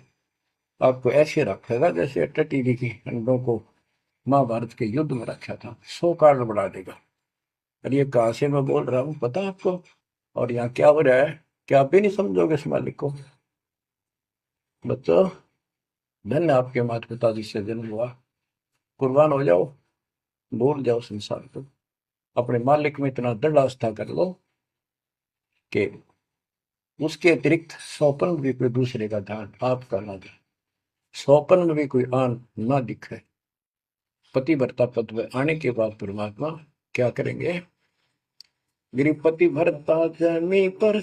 Speaker 9: आपको ऐसे रखेगा जैसे टीवी की अंडों को महाभारत के युद्ध में रखा था, 100 कार्ड बढ़ा देगा। और ये कहां से मैं बोल रहा हूं पता है आपको, और यहाँ क्या हो रहा है क्या आप भी नहीं समझोगे इस मालिक को। बच्चों धन्य आपके माता पिता जी से जन्म हुआ। कुर्बान हो जाओ, भूल जाओ संसार को, अपने मालिक में इतना दृढ़ आस्था कर लो कि उसके अतिरिक्त सौपन भी कोई दूसरे का ध्यान आपका ना दे, सौपन में भी कोई आन ना दिखे। पतिव्रता पद में आने के बाद परमात्मा क्या करेंगे। गिरिपति भरता जमी पर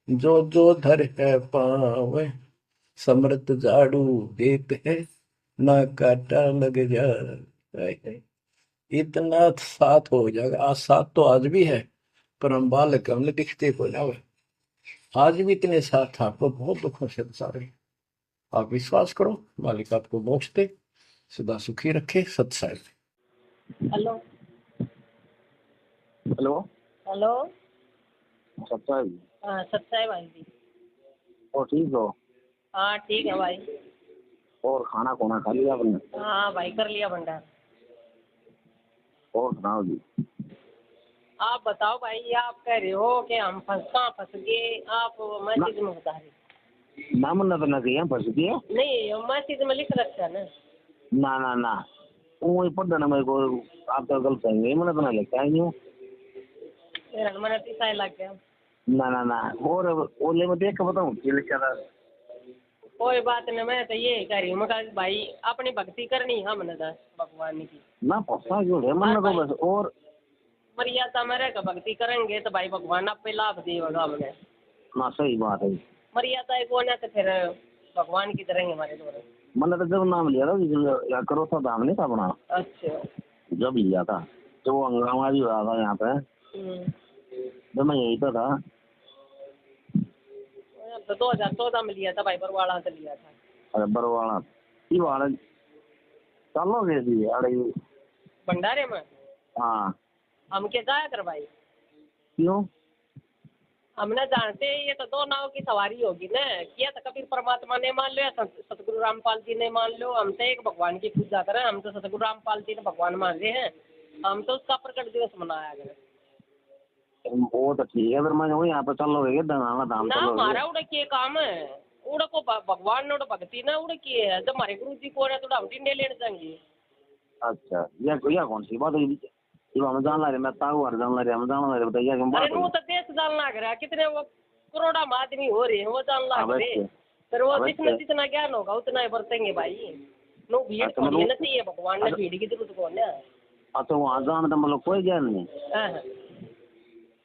Speaker 9: जो जो धर है पावे, समृत झाड़ू देते हैं ना काटा लग जाए। इतना साथ हो जाएगा। आज साथ तो आज भी है पर हम बालक हमने दिखते को जावे। आज भी इतने साथ आपको बहुत दुखों से सारे। आप विश्वास करो, मालिक आपको मोक्ष दे, सदा सुखी रखे। सत्साई।
Speaker 11: हेलो
Speaker 5: हेलो
Speaker 11: हेलो
Speaker 5: सत्साई।
Speaker 11: हाँ सत्साई भाई जी।
Speaker 5: और ठीक हो?
Speaker 11: हाँ ठीक है भाई।
Speaker 5: और खाना खोना खा लिया आपने?
Speaker 11: हाँ भाई कर लिया भंडार।
Speaker 5: और सुनाओ जी।
Speaker 11: आप बताओ भाई, आप कह रहे हो कि हम फंस गए, आप मैसेज में बता रहे।
Speaker 5: नाम न तो ना कहिए फंस गए।
Speaker 11: नहीं मैसेज में लिख रखा है ना।
Speaker 5: ना ना वो पढ़ ना मेरे को, आप तो गलत कहेंगे, मैंने तो ना लिखा है यूं।
Speaker 11: मैंने तीसरा लग गया।
Speaker 5: ना और ओले में देख के बताऊं क्या लिखा था।
Speaker 11: कोई बात नहीं, मैं तो ये कह रही हूँ भाई अपनी भक्ति करनी हमने भगवान की
Speaker 5: ना फंसा क्यों है मन को बस। और
Speaker 11: मर्यादा में रहकर भक्ति करेंगे तो भाई भगवान आप पे लाभ देगा हमने
Speaker 5: ना। सही बात है।
Speaker 11: मर्यादा कौन है तो फिर भगवान की तरह हमारे द्वारा।
Speaker 5: मैंने तो जब नाम लिया था करो था दाम नहीं था अपना।
Speaker 11: अच्छा
Speaker 5: जब लिया था तो वो हंगामा भी हुआ था यहाँ पे, जब मैं यही तो था।
Speaker 11: तो 2014 में लिया था भाई, बरवाड़ा से लिया था।
Speaker 5: अरे बरवाड़ा की वाला चलो गए थी अरे
Speaker 11: भंडारे में।
Speaker 5: हाँ
Speaker 11: हम क्या जाया कर भाई।
Speaker 5: क्यों?
Speaker 11: हमने जानते ये तो दो नाव की सवारी होगी ना। किया तो कबीर परमात्मा ने मान लो या सतगुरु रामपाल जी ने मान लो। हम तो एक भगवान की पूजा करें, हम तो सतगुरु रामपाल जी ने भगवान मान रहे हैं, हम तो उसका प्रकट दिवस मनाया करें।
Speaker 12: वो तो ठीक है, फिर मैं यहाँ पे चल लोगे दाम
Speaker 11: ना हमारा उड़ा के काम है, उड़ा को भगवान ने उड़ा भक्ति ना उड़ा किए है। जब हमारे गुरु जी को तो हम टिंडे लेने जाएंगे।
Speaker 12: अच्छा या कौन सी बात है? हम जान ला रहे, मैं ताऊ जान ला रहे, हम जान ला रहे, बताइए क्या बात है?
Speaker 11: वो तो देश जान लग रहा है, कितने वो करोड़ा आदमी हो रहे हैं वो जान लग रहे। फिर वो जितना ज्ञान होगा उतना ही बरतेंगे भाई। नो भीड़ तो लेना चाहिए, भगवान ने भीड़ की जरूरत कौन है?
Speaker 12: अच्छा वहाँ जान तो मतलब कोई ज्ञान नहीं।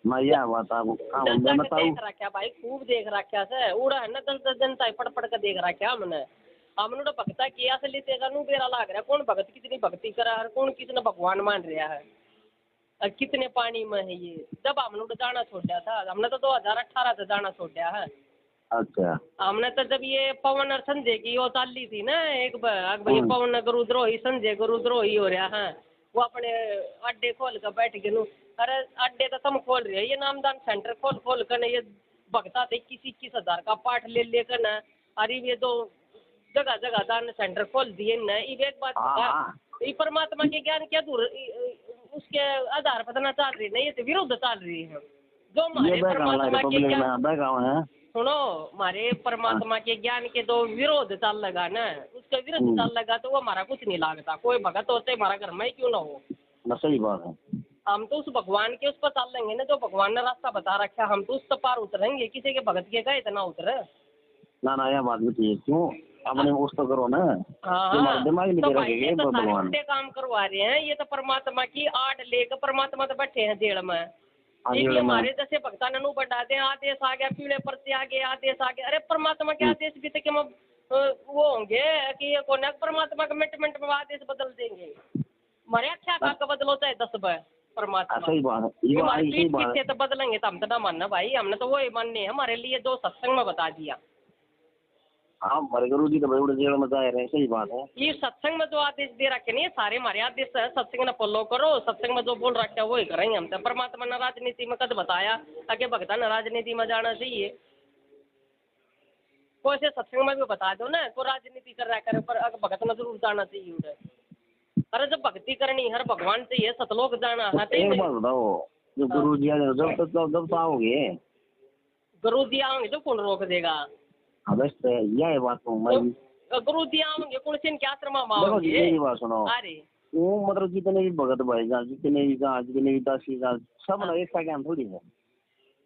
Speaker 12: मैं यह बात आपको
Speaker 11: देख रखा भाई, खूब देख रखा से उड़ा है ना, 10 जनता पढ़ पढ़ कर देख रखा हमने तो भक्ता किया से लेते बेरा लाग रहा है। कौन भगत कितनी भक्ति करा है, कौन कितने भगवान मान रहा है, कितने पानी में है ये। जब हमने तो जाना छोड़ा था, हमने तो 2018 से जाना छोड़ा है।
Speaker 12: अच्छा
Speaker 11: हमने तो जब ये पवन और संजय की वो चाली थी ना एक भाई, पवन गुरुद्रोही संजय गुरुद्रोही हो रहा है, वो अपने अड्डे खोल कर बैठ गए। अरे अड्डे तो तुम खोल रहे हो, ये नामदान सेंटर खोल कर ये भगता थे 21,000 का पाठ ले लेकर ना। अरे ये तो जगह जगह दान सेंटर खोल दिए ना। एक बात ये परमात्मा के ज्ञान क्या दूर उसके आधार पर ना चल रही नहीं, ये तो विरुद्ध चल रही है। जो हमारे परमात्मा के ज्ञान सुनो, हमारे परमात्मा के ज्ञान के तो विरोध चल लगा ना, उसके विरुद्ध चल लगा तो वो हमारा कुछ नहीं लागता। कोई भगत होते हमारा घर में क्यों ना हो।
Speaker 12: सही बात है,
Speaker 11: हम तो उस भगवान के उस पर चल लेंगे ना, जो भगवान ने रास्ता बता रखा, हम तो उस पर पार उतरेंगे। किसी के भगत के का इतना उतरे
Speaker 12: ना यह बात भी ठीक। क्यों अपने उस तो करो ना।
Speaker 11: हाँ
Speaker 12: दिमाग नहीं
Speaker 11: तो भाई ये तो सारे काम करवा रहे हैं। ये तो परमात्मा की आड़ लेकर परमात्मा तो बैठे हैं जेल में। एक हमारे जैसे भक्ता ननु बढ़ा दे, आदेश आ गया, पीले परचे आ गए, आदेश आ गया। अरे परमात्मा के आदेश भी तो वो होंगे कि ये कौन है परमात्मा का मिनट में आदेश बदल देंगे। हमारे अच्छा का बदलो चाहे 10 बार परमात्मा।
Speaker 12: सही बात है,
Speaker 11: हमारे पीठ पीछे तो बदलेंगे तो हम तो ना मानना भाई। हमने तो वही मानने हमारे लिए जो सत्संग में बता दिया।
Speaker 12: हाँ हमारे गुरु जी तो बड़े जेल में जा रहे हैं। सही बात है,
Speaker 11: ये सत्संग में जो आदेश दे रखे नहीं सारे हमारे आदेश है। सत्संग ने फॉलो करो, सत्संग में जो बोल रखा है वही करेंगे हम तो। परमात्मा ने राजनीति में कद बताया आगे भगता ने राजनीति में जाना चाहिए। कोई से सत्संग में भी बता दो ना, तो राजनीति कर रहा करे पर भगत ने जरूर जाना चाहिए उधर। अरे जब भक्ति करनी हर भगवान चाहिए, सतलोक जाना है।
Speaker 12: एक बात बताओ, जो गुरु जी जब आओगे,
Speaker 11: गुरु जी आओगे तो कौन रोक देगा?
Speaker 12: बस यह बात
Speaker 11: गुरु जी आओगे कौन से इनके आश्रम में आओगे?
Speaker 12: बात सुनो,
Speaker 11: अरे
Speaker 12: वो मतलब जितने भी भगत भाई जितने भी दासी सब एक सा ज्ञान थोड़ी है।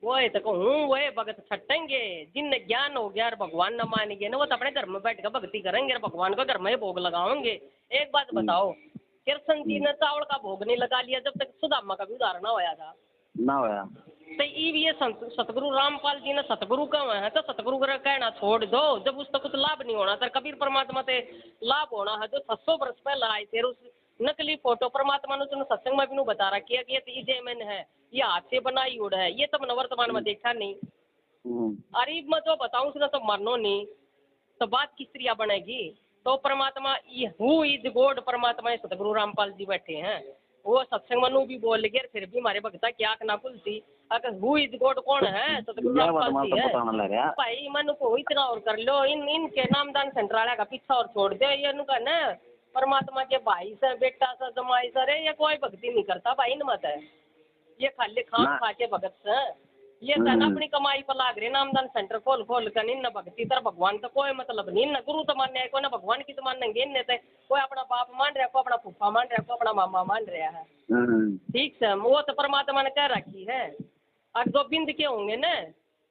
Speaker 11: वो तो कहूँ वो भगत छटेंगे जिन ज्ञान हो गया और भगवान न मानेंगे ना, वो तो अपने घर में बैठ कर भक्ति करेंगे और भगवान को घर में ही भोग लगाओगे। एक बात बताओ, कृष्ण जी ने चावल का भोग नहीं लगा लिया जब तक सुदामा का भी उदाहरण ना होया था
Speaker 12: ना होया।
Speaker 11: तो ये सतगुरु रामपाल जी ने सतगुरु का है तो सतगुरु का कहना छोड़ दो। जब उसका कुछ लाभ नहीं होना तो कबीर परमात्मा से लाभ होना है। जो 600 वर्ष पहले आए थे उस नकली फोटो परमात्मा ने सत्संग में भी बता रखी है कि ये तो ईजेमन है, ये हाथ से बनाई उड़ है, ये तो मैंने वर्तमान में देखा नहीं। अरे मैं जो बताऊं उसने तो मरनो नहीं, तो बात किस तरह बनेगी? तो परमात्मा हु इज गॉड परमात्मा सतगुरु रामपाल जी बैठे हैं। वो सत्संग मनु भी बोल गए, फिर भी हमारे भक्ता की आंख ना खुलती। अगर हु इज गॉड कौन है? सतगुरु रामपाल जी है भाई। मनु को इतना और कर लो, इनके नामदान सेंट्राला का पीछा और छोड़ दो। ये उनका ना परमात्मा के भाई से बेटा से जमाई से रे, ये कोई भक्ति नहीं करता भाई न मत है। ये खाली खान खा के भगत से ये अपनी कमाई पर लाग रहे नामदान सेंटर खोल कर इन भक्ति तर भगवान तो कोई मतलब नहीं। न गुरु तो मानने को न भगवान की तो मानेंगे इन कोई अपना बाप मान रहा, को अपना फूफा मान रहा, को अपना मामा मान रहा है। ठीक है, वो तो परमात्मा ने कह रखी है। और जो बिंद के होंगे ना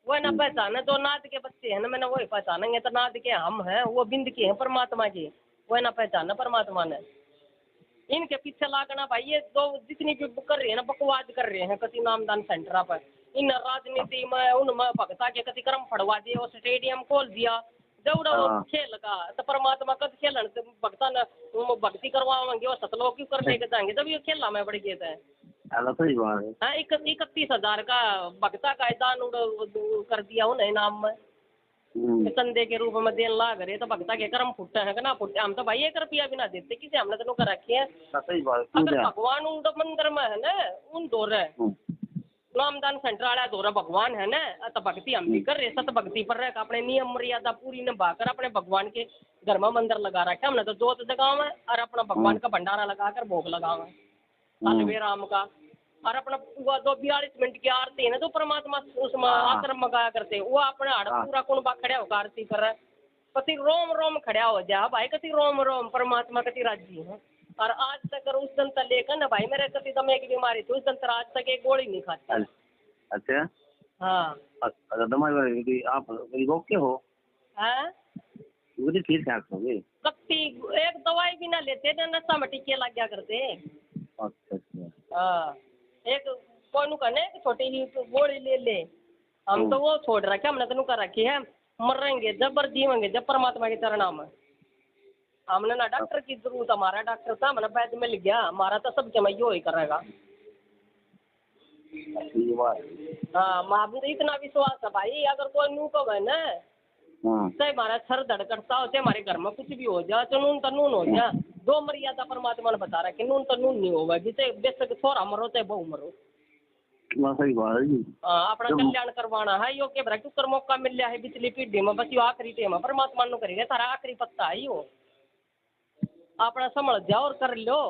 Speaker 11: वो न पहचाने, जो नाद के बच्चे हैं ना मैंने वही पहचानेंगे। तो नाद के हम हैं, वो बिंद के हैं परमात्मा के, वो ना पहचाना परमात्मा ने। इनके पीछे लागना भाई, ये जो जितनी भी कर रहे हैं ना बकवाद कर रहे हैं कति नामदान सेंटर पर। इन राजनीति में उनमें भक्ता के कति कर्म फड़वा दिए, वो स्टेडियम खोल दिया जब खेल का। तो परमात्मा कद खेलन भक्ता ने भक्ति करवाएंगे, वो सतलोक क्यों करने के जाएंगे जब ये खेला में बढ़ गए थे। हाँ 31,000 का भक्ता का दान कर दिया उन्हें नाम में चंदे के रूप में देन लाग रहे। तो भक्ता के कर्म फुटे हैं ना फुटे, हम तो भाई 1 रुपया भी ना देते किसी, हमने तो कर रखे हैं। अगर भगवान उन मंदिर में है ना उन दो नामदान सेंटर वाला दोरा भगवान है ना, तो भक्ति हम भी कर रहे, सत भक्ति पर रह अपने नियम मर्यादा पूरी निभाकर अपने भगवान के घर में मंदिर लगा रखे हमने, तो जोत जगाव है और अपना भगवान का भंडारा लगाकर भोग लगाव है अलवे राम का। और अपना 42 मिनट की आरती है ना, तो परमात्मा उसमें आश्रम में गाया करते, वो अपने हाड़ पूरा कुंबा खड़ा होकर आरती कर रहा है, कति रोम रोम खड़ा हो जा भाई, कति रोम रोम परमात्मा कति राजी है। और आज तक उस दिन तक लेकर ना भाई, मेरे कति दमे की बीमारी थी, उस दिन तक आज तक एक गोली नहीं खाती।
Speaker 12: अच्छा
Speaker 11: हाँ
Speaker 12: दमाई आप रोग के हो?
Speaker 11: हैं
Speaker 12: मुझे ठीक ठाक हो गए,
Speaker 11: कति एक दवाई भी ना लेते ना, नशा में टीके लग गया करते।
Speaker 12: अच्छा अच्छा
Speaker 11: हाँ एक कोई कहने छोटी ही गोली ले ले, हम तो वो छोड़ रखे हमने तो कर रखी है, मरेंगे जब और जीवेंगे जब परमात्मा के चरणा में। हमने ना डॉक्टर की जरूरत, हमारा डॉक्टर था मैंने वैद्य मिल गया, हमारा तो सब जमा यो ही करेगा। हाँ माँ तो इतना विश्वास है भाई, अगर कोई नू को है ना चाहे हमारा सर धड़ करता हो, चाहे हमारे घर में कुछ भी हो जाए, तो नून तो नून हो जाए, दो मर्यादा परमात्मा ने बता रहा कि नून तो नून नहीं होगा, जिसे बेशक छोरा मरो चाहे बहु मरो। अपना कल्याण करवाना है यो के भरा मौका मिल रहा है पिछली पीढ़ी में, बस यो आखिरी टेम परमात्मा नु करेगा, तारा आखिरी पत्ता है यो, अपना समझ जाओ और कर लो,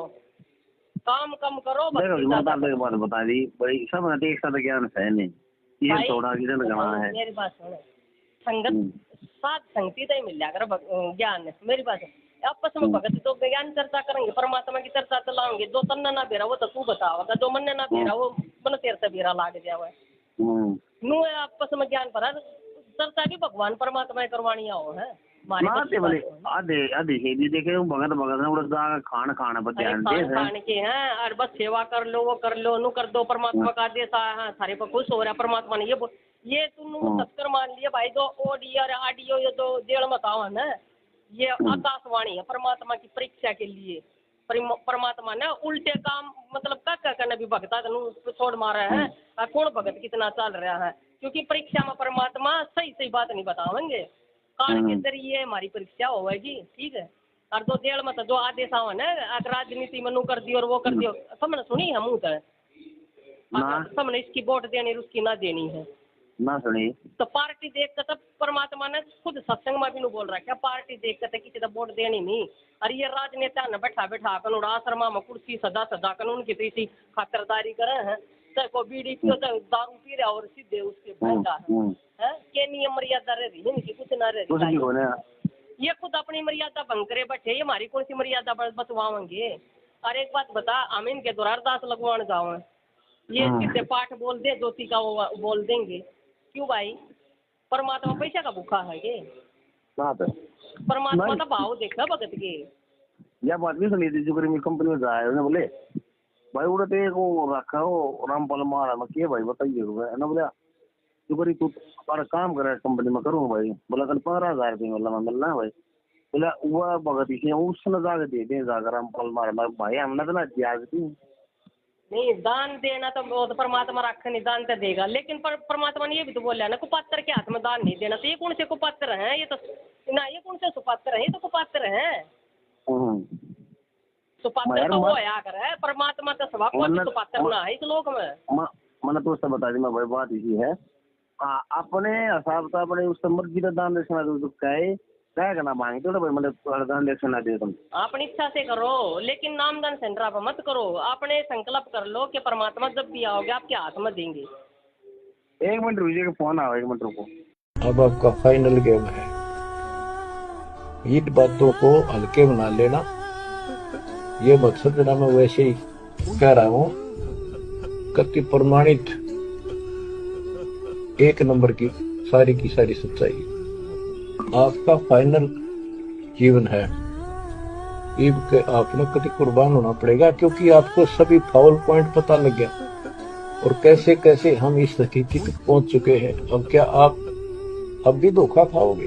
Speaker 11: काम कम करो।
Speaker 12: बात बता दी बड़ी सब एक साथ ज्ञान है नहीं, ये थोड़ा किधर लगाना है।
Speaker 11: मेरी बात सुनो, संगत साथ संगति तो ही मिल जाएगा ज्ञान, मेरी बात आपस में भगत तो ज्ञान चर्चा करेंगे, परमात्मा की चर्चा चलाओगे, जो तन्ना ना बेरा वो तो तू बताओगा, जो मन ना बेरा वो मन तेर से बेरा लाग जाए नू है आपस में ज्ञान पर चर्चा की भगवान परमात्मा करवानी हो है खान के हैं, और बस सेवा कर लो वो कर लो नू कर दो, परमात्मा का आदेश सारे पर खुश हो रहा है परमात्मा ने। ये तुम सत्कर मान लिया भाई, जो ऑडियो ये तो जेल मताओ है ना, ये आकाशवाणी है परमात्मा की परीक्षा के लिए। परमात्मा ने उल्टे काम मतलब क्या करना भी भगता छोड़ मारा है, कौन भगत कितना चल रहा है, क्योंकि परीक्षा में परमात्मा सही सही बात नहीं बतावेंगे, काल के जरिए हमारी परीक्षा होगी, ठीक है। और दो जेल में जो आदेश आवा ना, अगर राजनीति में नू कर दियो और वो कर दियो, सबने सुनी है मुँह है, सबने इसकी वोट देनी उसकी ना देनी है
Speaker 12: ना सुनी,
Speaker 11: तो पार्टी देख कर तब परमात्मा ने खुद सत्संग में भी नहीं बोल रहा क्या, पार्टी देख कर किसी का वोट देनी नहीं। और ये राजनेता ने बैठा बैठा कानून आश्रमा में कुर्सी सदा सदा कानून की इसी खातरदारी करे हैं, चाहे को बीड़ी पियो चाहे दारू पी रहा और सीधे उसके बैठा है के नियम मर्यादा रह रही है, इनकी कुछ ना रह रही, ये खुद अपनी मर्यादा भंग करे बैठे, ये हमारी कौन सी मर्यादा बचवाएंगे। और एक बात बता, हम इनके द्वारा अरदास लगवाने जाओ, ये सीधे पाठ बोल दे ज्योति का वो बोल देंगे, क्यों भाई परमात्मा पैसा का भूखा है ये, परमात्मा का भाव देखा भगत के।
Speaker 12: या बात भी सुनी थी जो मेरी कंपनी में जाए ना, बोले भाई उड़ते को रखा हो रामपाल मारा मैं किया भाई बताइए ना, बोला जो करी तू पर काम करे कंपनी में करूँ भाई, बोला कल 15,000 रुपये मतलब मिलना है भाई, बोला वो भगत ही उसने जाकर दे दे जाकर रामपाल मारा भाई, हमने तो ना दिया
Speaker 11: नहीं दान देना तो वो तो परमात्मा रख नहीं दान तो देगा, लेकिन परमात्मा ने ये भी तो बोला ना कुपात्र के हाथ में दान नहीं देना, तो ये कौन से कुपात्र हैं, ये तो ना ये कौन से सुपात्र हैं, ये तो कुपात्र हैं। सुपात्र तो वो आया कर है, परमात्मा तो सवा कौन सुपात्र ना है इस लोक में।
Speaker 12: मैंने तो उससे बता दी मैं भाई, बात इसी है अपने हिसाब से अपने उस मर्जी का दान देना तो कहे क्या करना मांगे तो भाई मतलब दान देना दे तुम
Speaker 11: अपनी इच्छा से करो, लेकिन नामदान सेंटर आप मत करो, आपने संकल्प कर लो कि परमात्मा जब भी आओगे आपके हाथ में देंगे।
Speaker 12: 1 मिनट रुकिए, फोन आओ 1 मिनट रुको।
Speaker 9: अब आपका फाइनल गेम है, इन बातों को हल्के बना लेना, ये मकसद ना मैं वैसे ही कह रहा हूँ, कति प्रमाणित 1 नंबर की सारी सच्चाई आपका फाइनल जीवन है, के आपने कति कुर्बान होना पड़ेगा, क्योंकि आपको सभी फाउल पॉइंट पता लग गया और कैसे कैसे हम इस स्थिति तक पहुंच चुके हैं। अब क्या आप अब भी धोखा खाओगे?